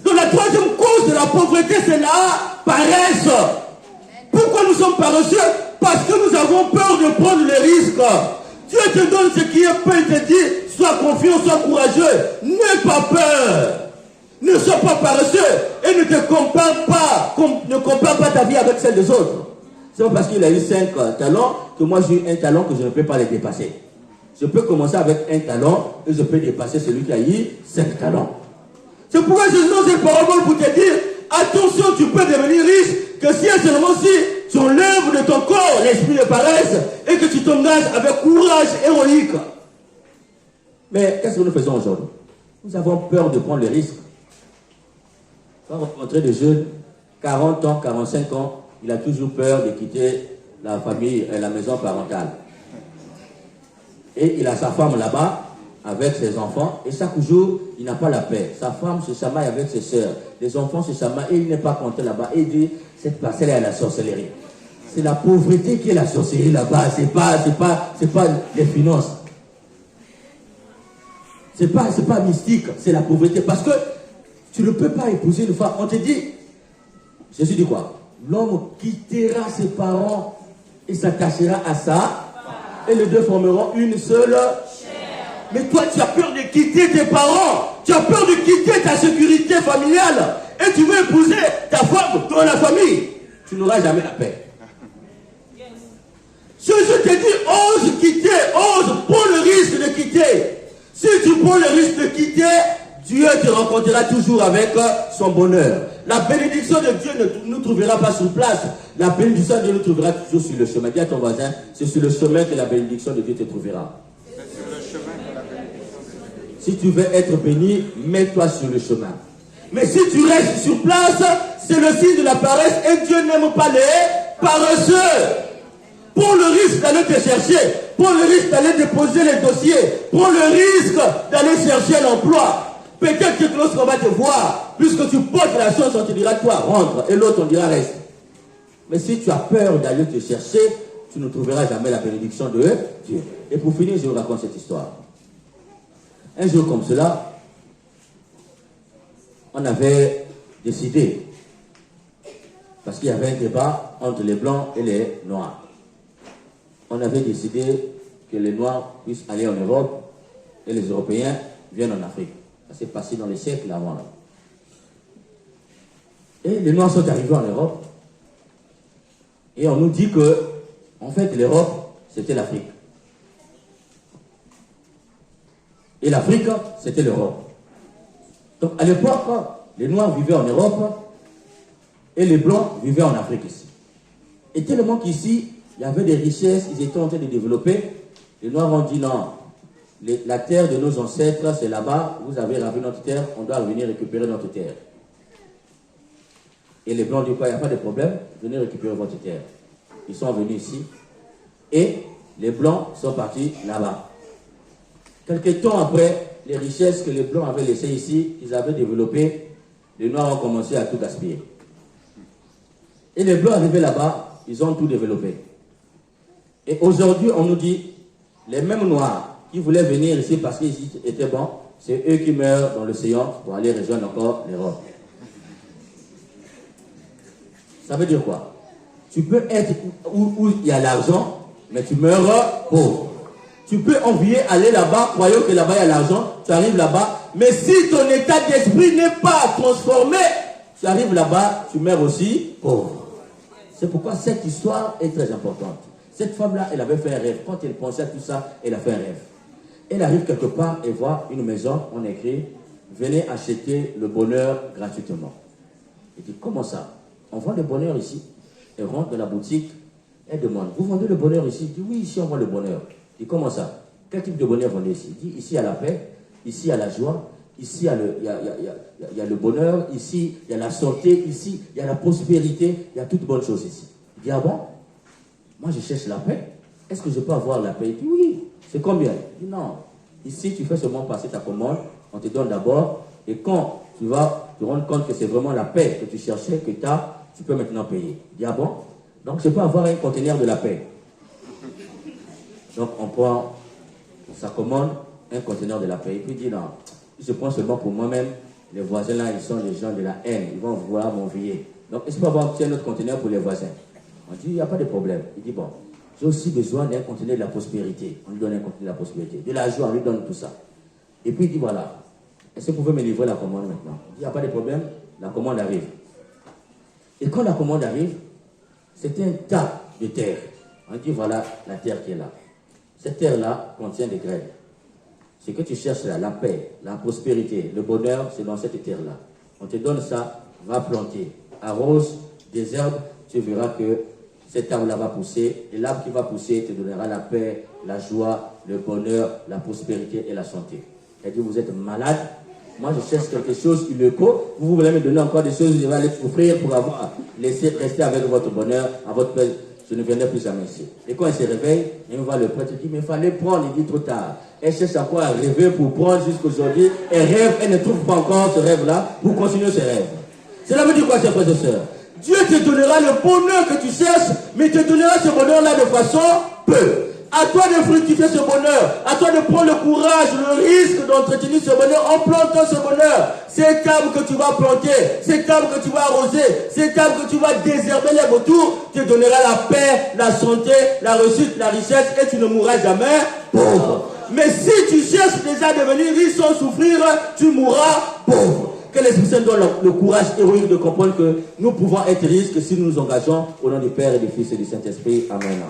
Donc la troisième cause de la pauvreté, c'est la paresse. Pourquoi nous sommes paresseux? Parce que nous avons peur de prendre les risques. Dieu te donne ce qui est peu, il te dit, sois confiant, sois courageux, n'aie pas peur. Ne sois pas paresseux et ne te compare pas ta vie avec celle des autres. C'est pas parce qu'il a eu 5 talents que moi j'ai eu un talent que je ne peux pas les dépasser. Je peux commencer avec un talent et je peux dépasser celui qui a eu 5 talents. C'est pourquoi je donne cette parabole pour te dire, attention, tu peux devenir riche que si et seulement si tu enlèves de ton corps l'esprit de paresse et que tu t'engages avec courage héroïque. Mais qu'est-ce que nous faisons aujourd'hui? Nous avons peur de prendre les risques. Quand on rencontre des jeunes, 40 ans, 45 ans, il a toujours peur de quitter la famille et la maison parentale. Et il a sa femme là-bas, avec ses enfants, et chaque jour, il n'a pas la paix. Sa femme se chamaille avec ses soeurs, les enfants se chamaillent, et il n'est pas content là-bas. Et il dit, cette parcelle est à la sorcellerie. C'est la pauvreté qui est la sorcellerie là-bas, c'est pas les finances. C'est pas mystique, c'est la pauvreté. Parce que tu ne peux pas épouser une femme. On te dit, Jésus dit quoi? L'homme quittera ses parents et s'attachera à ça, et les deux formeront une seule chair. Mais toi, tu as peur de quitter tes parents, tu as peur de quitter ta sécurité familiale, et tu veux épouser ta femme dans la famille. Tu n'auras jamais la paix. Jésus te dit, ose quitter, ose, prends le risque de quitter. Si tu prends le risque de quitter, Dieu te rencontrera toujours avec son bonheur. La bénédiction de Dieu ne nous trouvera pas sur place. La bénédiction de Dieu nous trouvera toujours sur le chemin. Dis à ton voisin, c'est sur le chemin que la bénédiction de Dieu te trouvera. C'est sur le chemin que la bénédiction de Dieu. Si tu veux être béni, mets-toi sur le chemin. Mais si tu restes sur place, c'est le signe de la paresse et Dieu n'aime pas les paresseux. Prends le risque d'aller te chercher. Prends le risque d'aller déposer les dossiers. Prends le risque d'aller chercher l'emploi. Peut-être que lorsqu'on va te voir, puisque tu portes la chose, on te dira toi rentre et l'autre on dira reste. Mais si tu as peur d'aller te chercher, tu ne trouveras jamais la bénédiction de Dieu. Et pour finir, je vous raconte cette histoire. Un jour comme cela, on avait décidé, parce qu'il y avait un débat entre les blancs et les noirs. On avait décidé que les noirs puissent aller en Europe et les Européens viennent en Afrique. Ça s'est passé dans les siècles avant. Et les noirs sont arrivés en Europe et on nous dit que, en fait, l'Europe, c'était l'Afrique. Et l'Afrique, c'était l'Europe. Donc, à l'époque, les noirs vivaient en Europe et les blancs vivaient en Afrique ici. Et tellement qu'ici, il y avait des richesses, ils étaient en train de développer. Les noirs ont dit non. La terre de nos ancêtres, c'est là-bas, vous avez ravi notre terre, on doit revenir récupérer notre terre. Et les blancs disent quoi, il n'y a pas de problème, venez récupérer votre terre. Ils sont venus ici, et les blancs sont partis là-bas. Quelques temps après, les richesses que les blancs avaient laissées ici, ils avaient développé, les noirs ont commencé à tout gaspiller. Et les blancs arrivés là-bas, ils ont tout développé. Et aujourd'hui, on nous dit, les mêmes noirs, qui voulaient venir ici parce qu'ici était bon, c'est eux qui meurent dans l'océan pour aller rejoindre encore l'Europe. Ça veut dire quoi? Tu peux être où il y a l'argent, mais tu meurs pauvre. Tu peux envier aller là-bas, croyant que là-bas il y a l'argent, tu arrives là-bas, mais si ton état d'esprit n'est pas transformé, tu arrives là-bas, tu meurs aussi pauvre. C'est pourquoi cette histoire est très importante. Cette femme-là, elle avait fait un rêve. Quand elle pensait à tout ça, elle a fait un rêve. Elle arrive quelque part et voit une maison, on écrit, venez acheter le bonheur gratuitement. Elle dit, comment ça? On vend le bonheur ici. Elle rentre dans la boutique, elle demande, vous vendez le bonheur ici? Elle dit, oui, ici on vend le bonheur. Elle dit, comment ça? Quel type de bonheur vendez ici? Elle dit, ici il y a la paix, ici il y a la joie, ici il y a le bonheur, ici il y a la santé, ici il y a la prospérité, il y a toutes bonnes choses ici. Elle dit, ah bon? Moi je cherche la paix. Est-ce que je peux avoir la paix? Elle dit, oui. C'est combien? Il dit, non. Ici, tu fais seulement passer ta commande, on te donne d'abord, et quand tu vas te rendre compte que c'est vraiment la paix que tu cherchais, que tu as, tu peux maintenant payer. Il dit, ah bon? Donc, je peux avoir un conteneur de la paix. Donc, on prend sa commande, un conteneur de la paix, et puis il dit, non, je prends seulement pour moi-même, les voisins là, ils sont des gens de la haine, ils vont vouloir m'envier. Donc, est-ce qu'on va avoir un autre conteneur pour les voisins? On dit, il n'y a pas de problème. Il dit, bon, j'ai aussi besoin d'un conteneur de la prospérité. On lui donne un conteneur de la prospérité. De la joie, on lui donne tout ça. Et puis il dit, voilà, est-ce que vous pouvez me livrer la commande maintenant? Il dit, il n'y a pas de problème, la commande arrive. Et quand la commande arrive, c'est un tas de terre. On dit, voilà la terre qui est là. Cette terre-là contient des graines. Ce que tu cherches là, la paix, la prospérité, le bonheur, c'est dans cette terre-là. On te donne ça, va planter, arrose des herbes, tu verras que cet arbre-là va pousser, et l'arbre qui va pousser te donnera la paix, la joie, le bonheur, la prospérité et la santé. Elle dit, vous êtes malade, moi je cherche quelque chose illéco, vous voulez me donner encore des choses, je vais aller souffrir pour avoir laissé rester avec votre bonheur, à votre paix. Je ne viendrai plus jamais ici. Et quand elle se réveille, elle va le prêtre, il dit, mais il fallait prendre, il dit trop tard. Elle cherche encore à rêver pour prendre jusqu'aujourd'hui, elle rêve, elle ne trouve pas encore ce rêve-là pour continuer ses rêves. Cela veut dire quoi, chers frères et sœurs? Dieu te donnera le bonheur que tu cherches, mais il te donnera ce bonheur-là de façon peu. À toi de fructifier ce bonheur, à toi de prendre le courage, le risque d'entretenir ce bonheur en plantant ce bonheur. Cet arbre que tu vas planter, cet arbre que tu vas arroser, cet arbre que tu vas désherber les vautours, te donnera la paix, la santé, la réussite, la richesse, et tu ne mourras jamais pauvre. Mais si tu cherches déjà à devenir riche sans souffrir, tu mourras pauvre. Que l'Esprit Saint donne le courage héroïque de comprendre que nous pouvons être riches que si nous nous engageons au nom du Père et du Fils et du Saint-Esprit. Amen.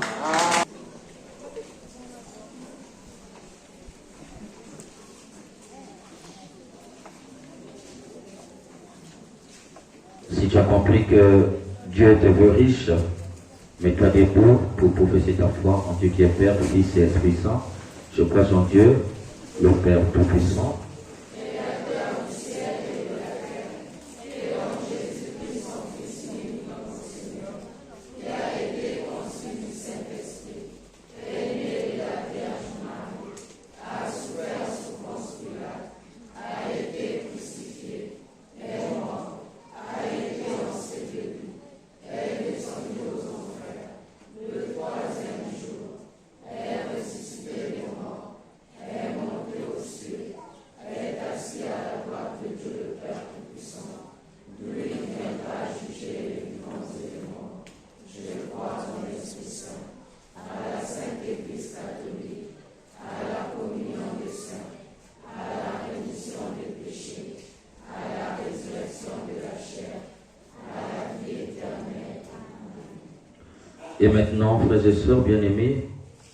Si tu as compris que Dieu te veut riche, mets-toi debout pour professer ta foi en Dieu qui est Père, Fils et Esprit Saint. Je crois en Dieu, le Père Tout-Puissant, Et maintenant, frères et sœurs bien-aimés,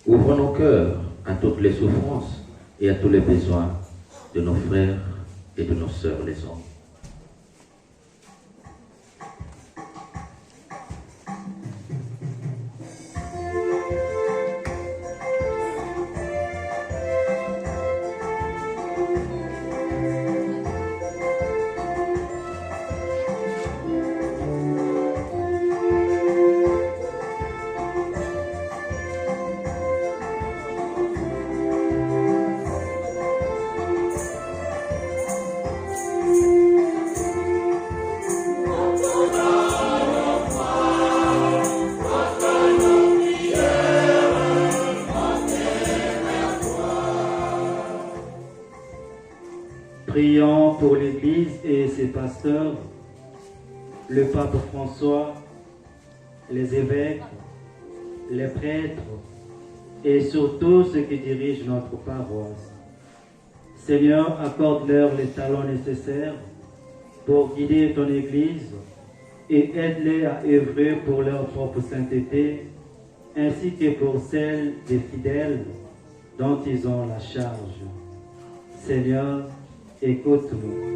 ouvrons nos cœurs à toutes les souffrances et à tous les besoins de nos frères et de nos sœurs les hommes. Prions pour l'Église et ses pasteurs, le pape François, les évêques, les prêtres et surtout ceux qui dirigent notre paroisse. Seigneur, accorde-leur les talents nécessaires pour guider ton Église et aide-les à œuvrer pour leur propre sainteté ainsi que pour celle des fidèles dont ils ont la charge. Seigneur, écoute-nous.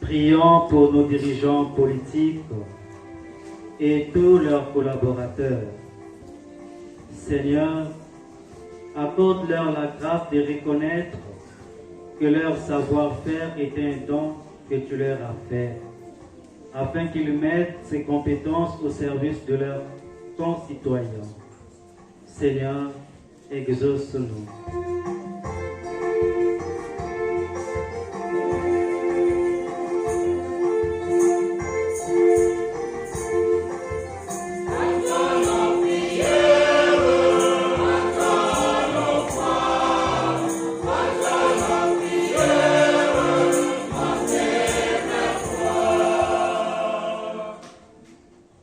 Prions pour nos dirigeants politiques et tous leurs collaborateurs. Seigneur, accorde-leur la grâce de reconnaître que leur savoir-faire est un don que tu leur as fait, afin qu'ils mettent ces compétences au service de leur concitoyens. Seigneur, exauce-nous.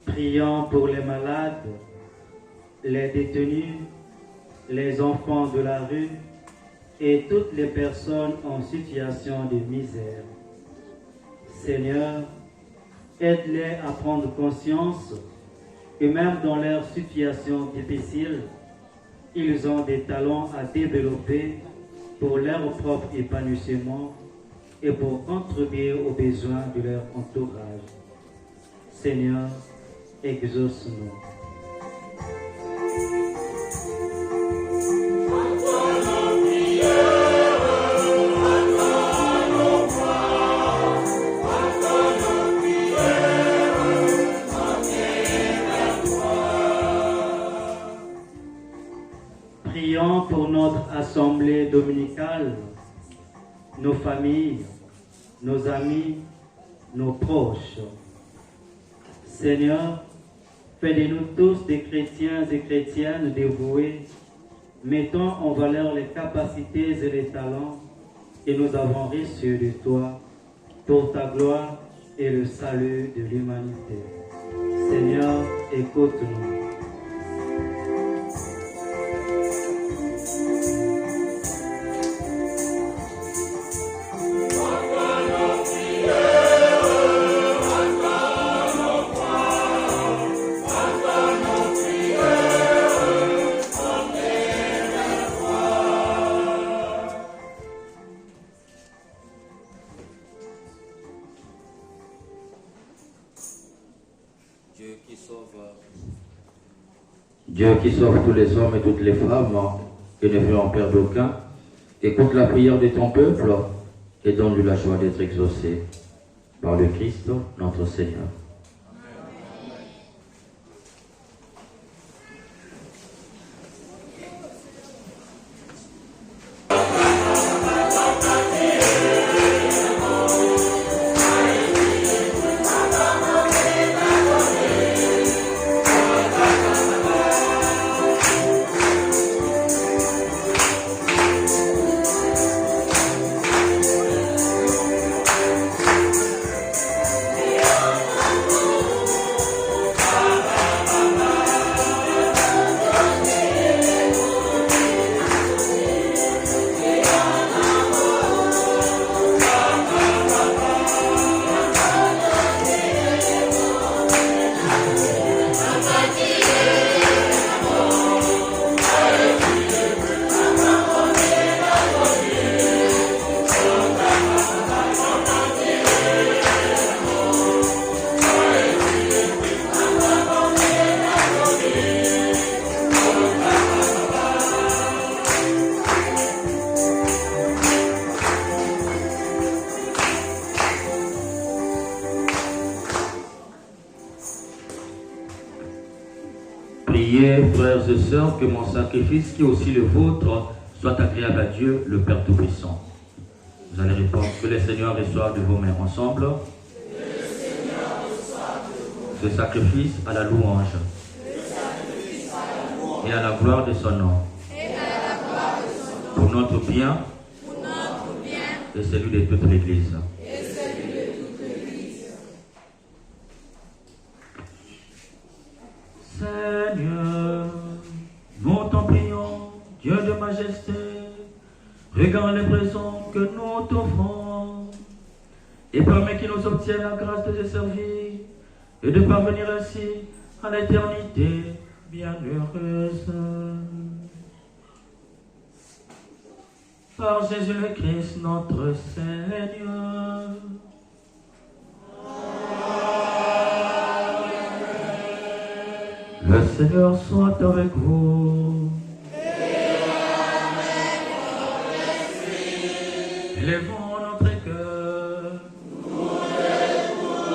Prions pour les malades, les détenus, les enfants de la rue et toutes les personnes en situation de misère. Seigneur, aide-les à prendre conscience que même dans leur situation difficile, ils ont des talents à développer pour leur propre épanouissement et pour contribuer aux besoins de leur entourage. Seigneur, exauce-nous. Prions pour notre assemblée dominicale, nos familles, nos amis, nos proches. Seigneur, fais de nous tous des chrétiens et chrétiennes dévoués, mettant en valeur les capacités et les talents que nous avons reçus de toi pour ta gloire et le salut de l'humanité. Seigneur, écoute-nous. Dieu qui sauve tous les hommes et toutes les femmes, que ne veut en perdre aucun, écoute la prière de ton peuple et donne-lui la joie d'être exaucé par le Christ, notre Seigneur. Priez, frères et sœurs, que mon sacrifice, qui est aussi le vôtre, soit agréable à Dieu, le Père Tout-Puissant. Vous allez répondre: que le Seigneur reçoive de vos mains ensemble ce sacrifice à la louange et à la gloire de son nom, pour notre bien et celui de toute l'Église. Seigneur, nous t'en prions, Dieu de majesté, regarde les présents que nous t'offrons et permets qu'il nous obtienne la grâce de te servir et de parvenir ainsi à l'éternité bienheureuse. Par Jésus le Christ, notre Seigneur. Le Seigneur soit avec vous. Élevons notre cœur. Nous élevons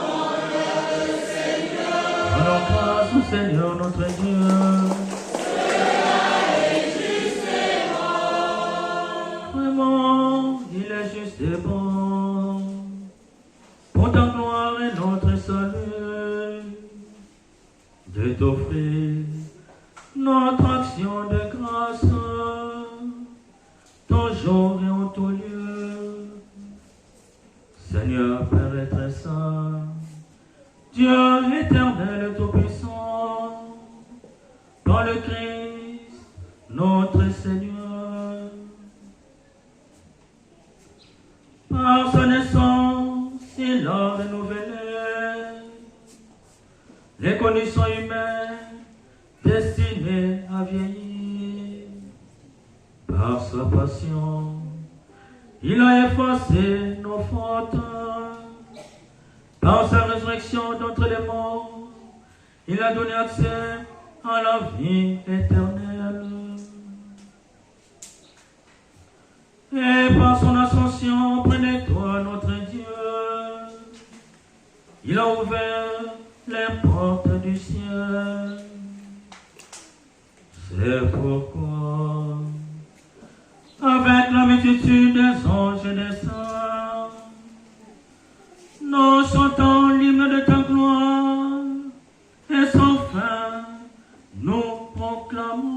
le Seigneur. Rendons grâce au Seigneur notre Dieu. Vraiment, il est juste et bon. Pour ta gloire et notre salut, de t'offrir notre action de grâce, toujours et en tout lieu. Seigneur, Père et très saint, Dieu éternel et tout-puissant, par le Christ, notre Seigneur, par sa naissance, il a renouvelé les conditions humaines destinées à vieillir. Par sa passion, il a effacé nos fautes. Par sa résurrection d'entre les morts, il a donné accès à la vie éternelle. Et par son ascension près de toi, notre Dieu, il a ouvert les portes du ciel. C'est pourquoi, avec la multitude des anges et des saints, nous chantons l'hymne de ta gloire, et sans fin, nous proclamons.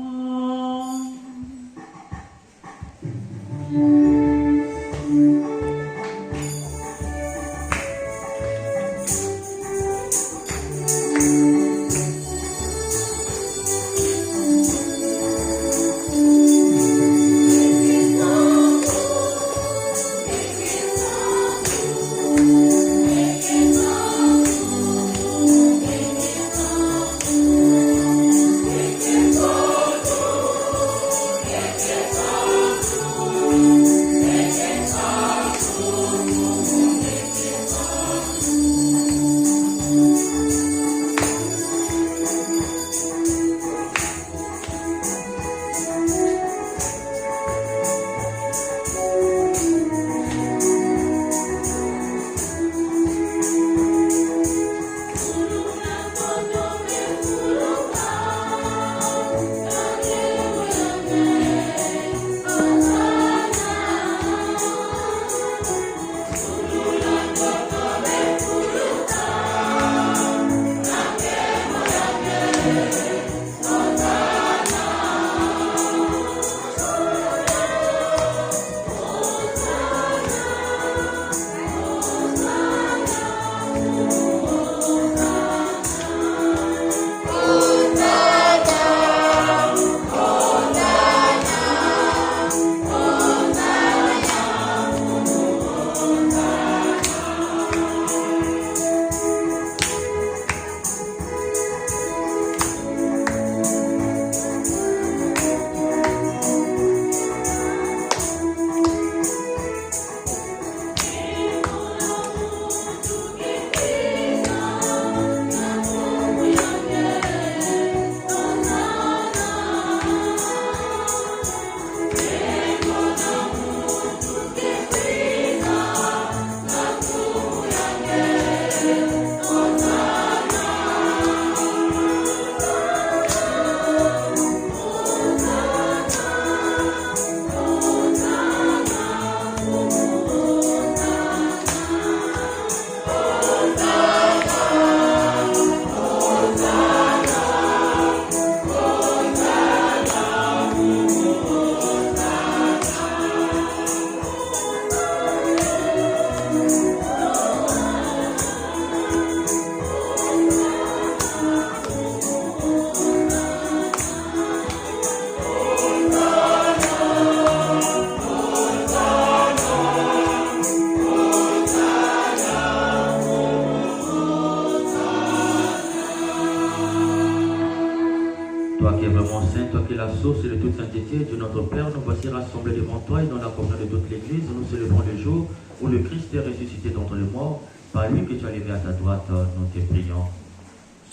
Toi qui es vraiment saint, toi qui es la source de toute sainteté, Dieu notre Père, nous voici rassemblés devant toi et dans la communion de toute l'Église. Nous célébrons le jour où le Christ est ressuscité d'entre les morts. Par lui que tu as levé à ta droite, nous te prions.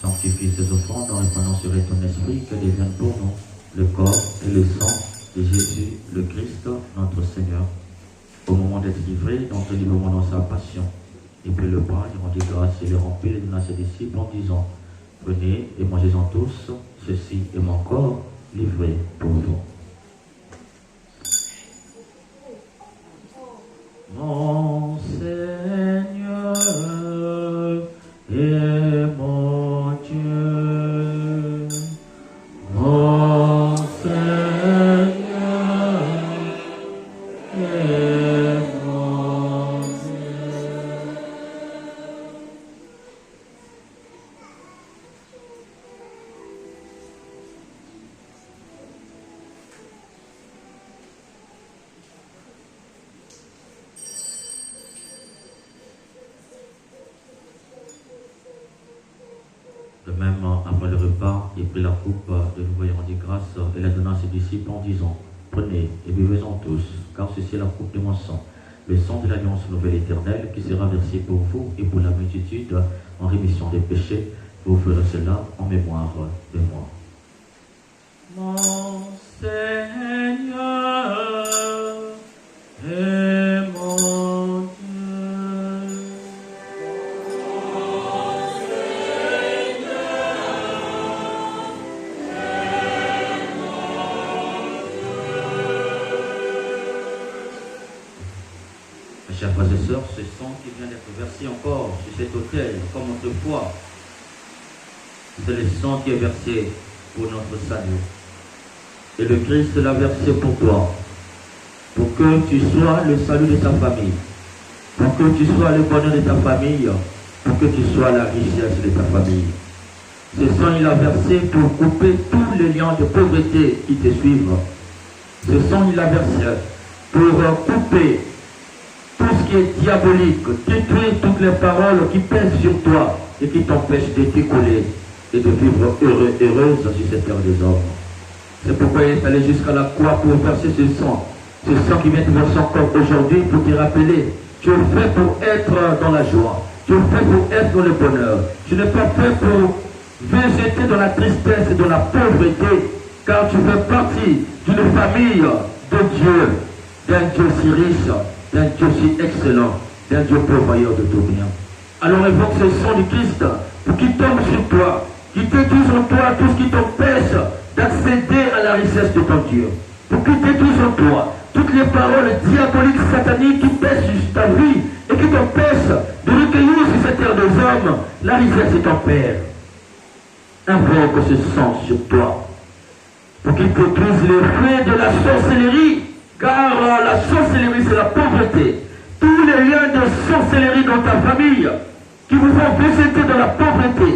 Sanctifie ces offrandes en répandant sur ton esprit, que devienne pour nous le corps et le sang de Jésus, le Christ, notre Seigneur. Au moment d'être livré, d'entrer librement dans sa passion, et puis le pain, il rendit grâce et le remplit et donna à ses disciples en disant: Prenez et mangez-en tous, ceci est mon corps livré pour vous. Mon Seigneur et mon Dieu, mon Seigneur et mon Dieu. De même, après le repas, il prit la coupe de nouveau et rendit grâce et la donna à ses disciples en disant, prenez et buvez-en tous, car ceci est la coupe de mon sang, le sang de l'alliance nouvelle éternelle qui sera versé pour vous et pour la multitude en rémission des péchés. Vous ferez cela en mémoire de moi. Mon Seigneur et mon Dieu. Mes chers frères et sœurs, ce sang qui vient d'être versé encore sur cet autel, comme autrefois, c'est le sang qui est versé pour notre salut. Et le Christ l'a versé pour toi, pour que tu sois le salut de ta famille, pour que tu sois le bonheur de ta famille, pour que tu sois la richesse de ta famille. Ce sang, il a versé pour couper tous les liens de pauvreté qui te suivent. Ce sang, il a versé pour couper tout ce qui est diabolique, détruire toutes les paroles qui pèsent sur toi et qui t'empêchent de t'écouler et de vivre heureux, heureuse sur cette terre des hommes. C'est pourquoi il est allé jusqu'à la croix pour verser ce sang qui vient de verser encore aujourd'hui pour te rappeler, tu es fait pour être dans la joie, tu es fait pour être dans le bonheur, tu n'es pas fait pour végéter dans la tristesse et dans la pauvreté, car tu fais partie d'une famille de Dieu, d'un Dieu si riche, d'un Dieu si excellent, d'un Dieu pourvoyeur de tout bien. Alors évoque ce sang du Christ pour qu'il tombe sur toi, qu'il détruise en toi tout ce qui t'empêche d'accéder à la richesse de ton Dieu. Pour qu'il détruise en toi toutes les paroles diaboliques, sataniques qui pèsent sur ta vie et qui t'empêchent de recueillir sur cette terre des hommes la richesse de ton Père. Invoque ce sang sur toi pour qu'il détruise les fruits de la sorcellerie, car la sorcellerie c'est la pauvreté. Tous les liens de sorcellerie dans ta famille qui vous font végéter dans la pauvreté,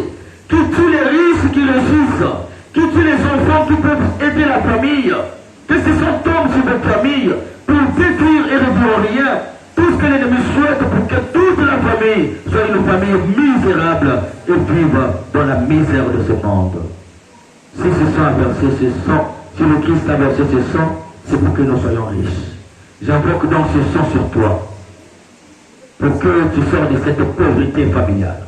qui tuent les riches qui résistent, qui tuent les enfants qui peuvent aider la famille, que ce sont tombes sur votre famille pour détruire et réduire en rien tout ce que l'ennemi souhaite pour que toute la famille soit une famille misérable et vive dans la misère de ce monde. Si ce sang a versé ce sang, si le Christ a versé ce sang, c'est pour que nous soyons riches. J'invoque donc ce sang sur toi, pour que tu sors de cette pauvreté familiale.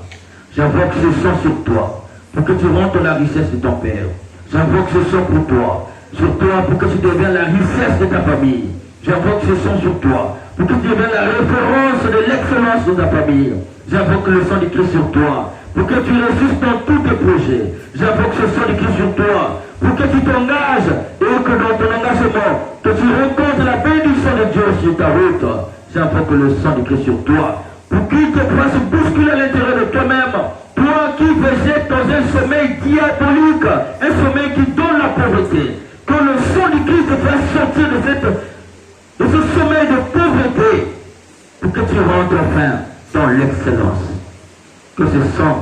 J'invoque ce sang sur toi, pour que tu rentres dans la richesse de ton Père. J'invoque ce sang pour toi, sur toi, pour que tu deviennes la richesse de ta famille. J'invoque ce sang sur toi, pour que tu deviennes la référence de l'excellence de ta famille. J'invoque le sang du Christ sur toi, pour que tu résistes dans tous tes projets. J'invoque ce sang du Christ sur toi, pour que tu t'engages et que dans ton engagement, que tu rencontres la bénédiction de Dieu sur ta route. J'invoque le sang du Christ sur toi, pour qu'il te fasse bousculer à l'intérieur de toi-même. Toi qui végètes dans un sommeil diabolique, un sommeil qui donne la pauvreté. Que le sang du Christ te fasse sortir de ce sommeil de pauvreté, pour que tu rentres enfin dans l'excellence. Que ce sang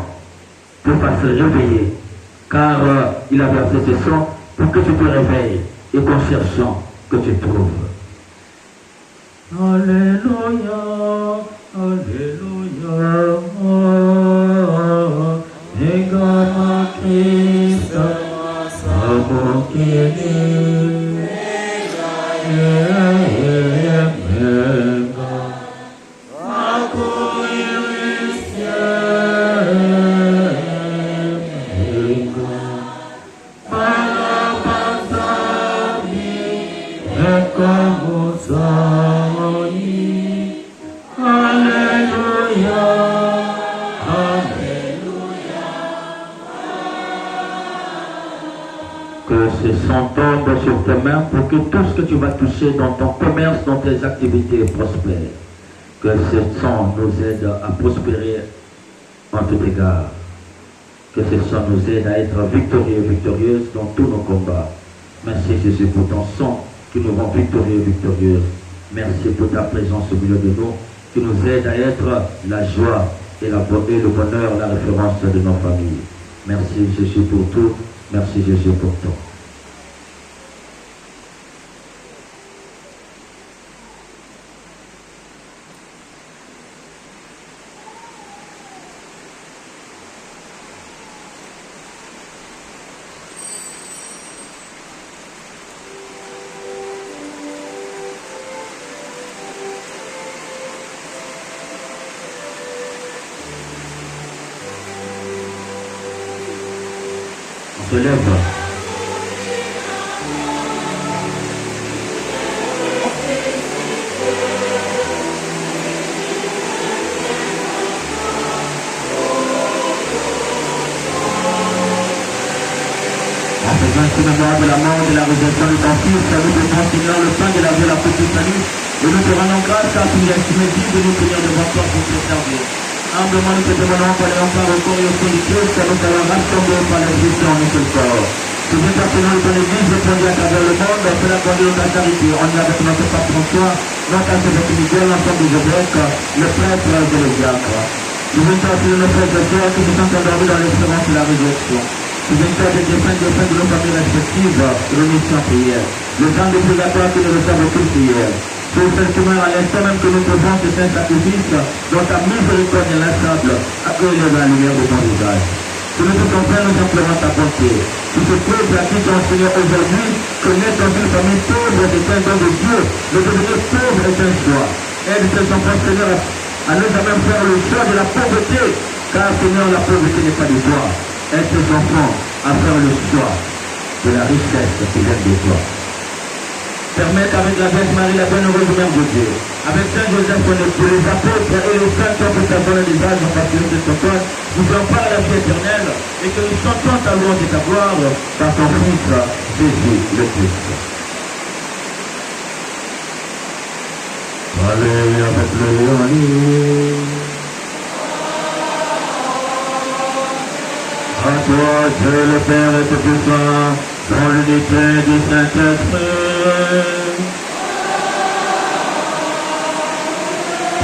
te fasse réveiller, car il a versé ce sang pour que tu te réveilles et qu'en cherchant que tu trouves. Alléluia, Alléluia, Egama Christ, Alléluia. ce sang tombe sur tes mains pour que tout ce que tu vas toucher dans ton commerce, dans tes activités prospère. Que ce sang nous aide à prospérer en tout égard. Que ce sang nous aide à être victorieux et victorieuses dans tous nos combats. Merci Jésus pour ton sang qui nous rend victorieux et victorieuses. Merci pour ta présence au milieu de nous, qui nous aide à être la joie et le bonheur, la référence de nos familles. Merci Jésus pour tout. Merci Jésus pour tout. On se lève. De la mort et de la résurrection de ton Fils, nous te prends Seigneur le pain de la vie, la petite salut, et nous te rendons grâce car tu nous as estimé digne de nous tenir devant toi pour te servir. Humblement nous te demandons par les remparts au corps et au sang du Christ, car nous t'avons rassemblé par la Christ en un seul corps. Souviens-toi Seigneur de ton Église, répandue à travers le monde, fais-la conduire dans ta charité. On y avec notre pape François, notre archevêque Miguel, l'ensemble des évêques, le prêtre et le diacre. Souviens-toi aussi de nos frères et sœurs qui se sont endormis dans l'espérance de la résurrection. Souviens-toi des défunts de nos familles respectives, réunis en prière. Le temps de purgatoire qui ne reçoivent aucune prière. Pour celles qui meurent à l'instant même que nous faisons ce saint sacrifice, dont ta miséricorde est l'instable, accueille-les dans la lumière de ton visage. Que nous te comprenions, nous implorons ta bonté. Tout ce peuple à qui ton Seigneur aujourd'hui connaît dans une famille pauvre est un don de Dieu, de devenir pauvre est un choix. Aide ces enfants, Seigneur, à ne jamais faire le choix de la pauvreté, car Seigneur, la pauvreté n'est pas de toi. Aide tes enfants à faire le choix de la richesse qui vient de toi. Permettre avec la Vierge Marie, la bienheureuse Mère de Dieu, avec Saint Joseph, son époux, les apôtres et les saints qui ta bonne des âges en particulier de ton cœur, nous en parlent à la vie éternelle et que nous chantons ta louange et ta gloire par ton Fils, Jésus le Christ. Alléluia, Alléluia. À toi, Dieu le Père et Tout-Puissant, dans l'unité du Saint-Esprit.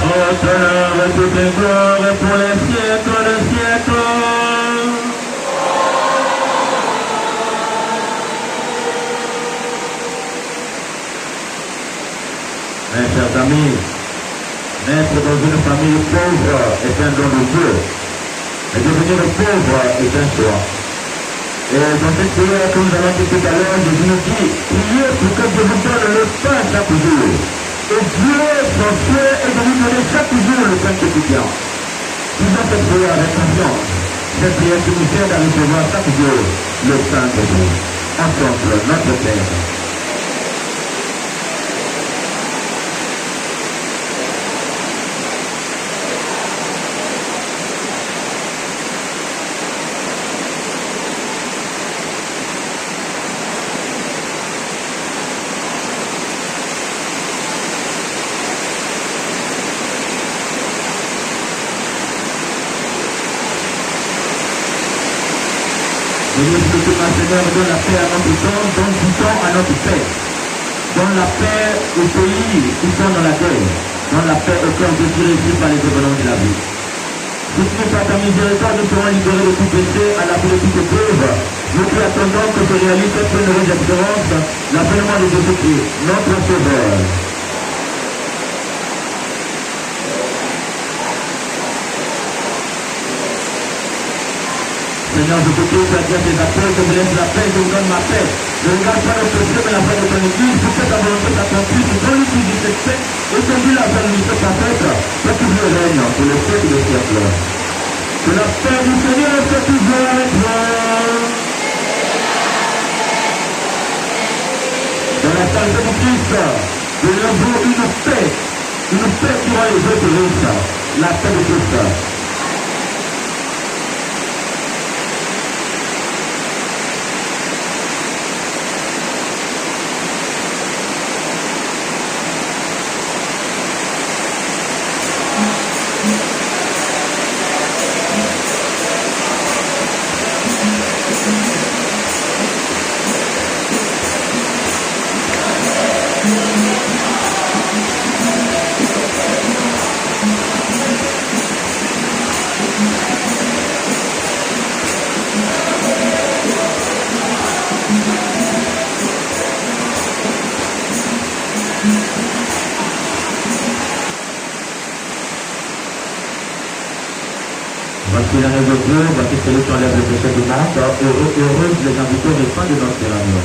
Toute l'heure et toute les gloires pour les siècles des siècles. Mes chers amis, naître dans une famille pauvre est un don de Dieu. Et devenir pauvre est un choix. Et dans cette prière que nous allons dire tout à l'heure, Jésus nous dit, priez pour que Dieu vous donne le pain chaque jour. Et Dieu, son souhait est de nous donner chaque jour le pain quotidien. Faisons cette prière avec confiance. Cette prière qui nous aide à recevoir chaque jour le pain de Dieu. Ensemble, notre Père. Seigneur, donne la paix à notre temps, donne du temps à notre paix. Donne la paix aux pays qui sont dans la guerre. Donne la paix au cœur de Dieu régi par les événements de la vie. Si tu par ta miséricorde, nous serons libérés de tout péché, à la vie de toute épreuve. Nous qui attendons que se réalise cette heureuse espérance, l'avènement de Jésus-Christ, notre Sauveur. Seigneur, je te prie, tu as dit à tes apôtres, je vous laisse la paix, je vous donne ma paix. Ne regarde pas le péché, mais la paix de ton Église, pour que ta volonté s'accomplisse, dans l'utilité de cette paix, et conduis la famille parfaite, pour que Dieu règne pour le siècle des siècles. Que la paix du Seigneur soit toujours avec toi. Dans la salle de Christ, nous avons une paix qui rend les autres riches, la paix de Christ. Voici l'année de Dieu, voici celui qui enlève le péché du monde. Heureux les invités au repas de notre Seigneur.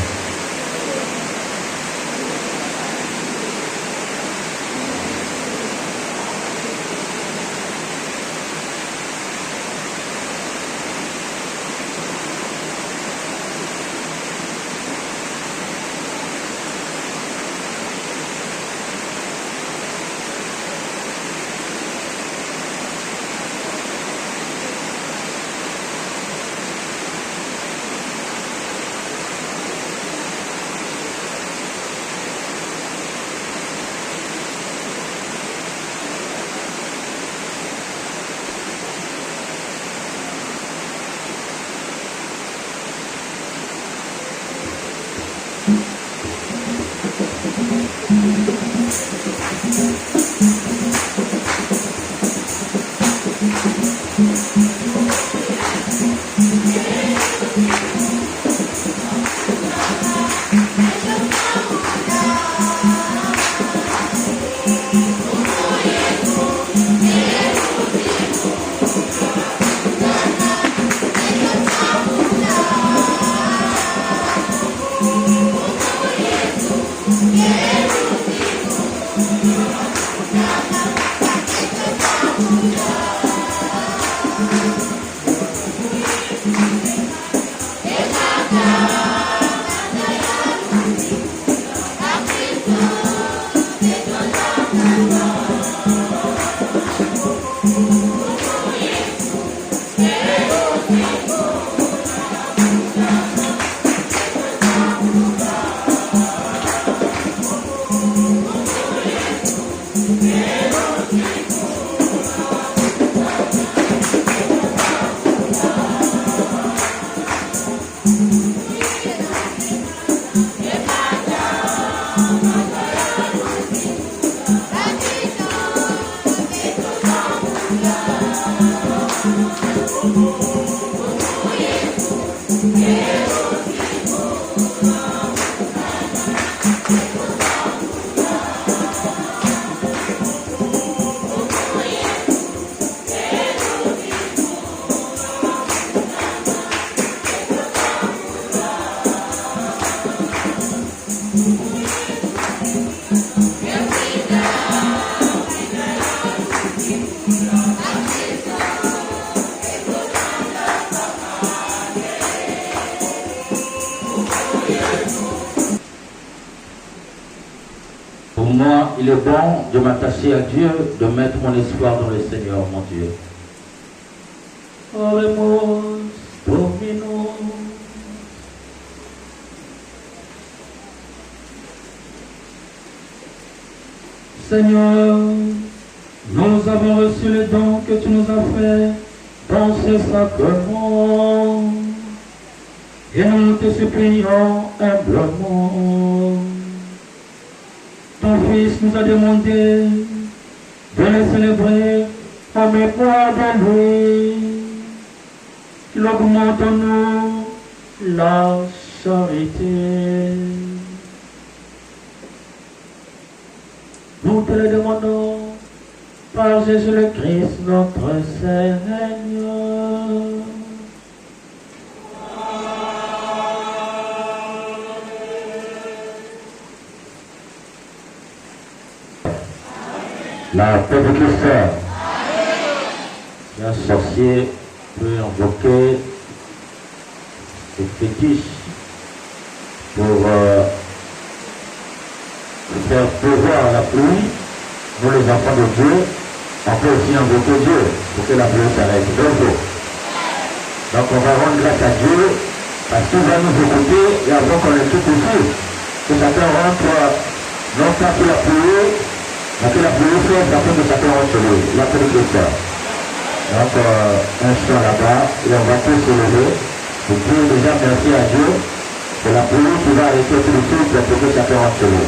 Pour moi, il est bon de m'attacher à Dieu, de mettre mon espoir dans le Seigneur, mon Dieu. Oremus Dominus. Seigneur, nous avons reçu les dons que tu nous as faits dans ce sacrement. Et nous te supplions humblement. Ton Fils nous a demandé de les célébrer en mémoire de lui. Qu'il augmente en nous la charité. Nous te le demandons par Jésus le Christ, notre Seigneur. La paix de Christ. Un sorcier peut invoquer des fétiches pour faire pleuvoir la pluie. Nous, les enfants de Dieu, on peut aussi invoquer Dieu pour que la pluie s'arrête. Donc on va rendre grâce à Dieu parce qu'il va nous écouter et avant qu'on ait tout ici, que chacun rentre non pas pour la pluie, mais que la pluie soit afin que chacun rentre chez lui. La paix de Christ. Donc un chant là-bas et on va tous se lever pour dire déjà merci à Dieu pour la pluie qui va arrêter tout de suite pour que chacun rentre chez lui.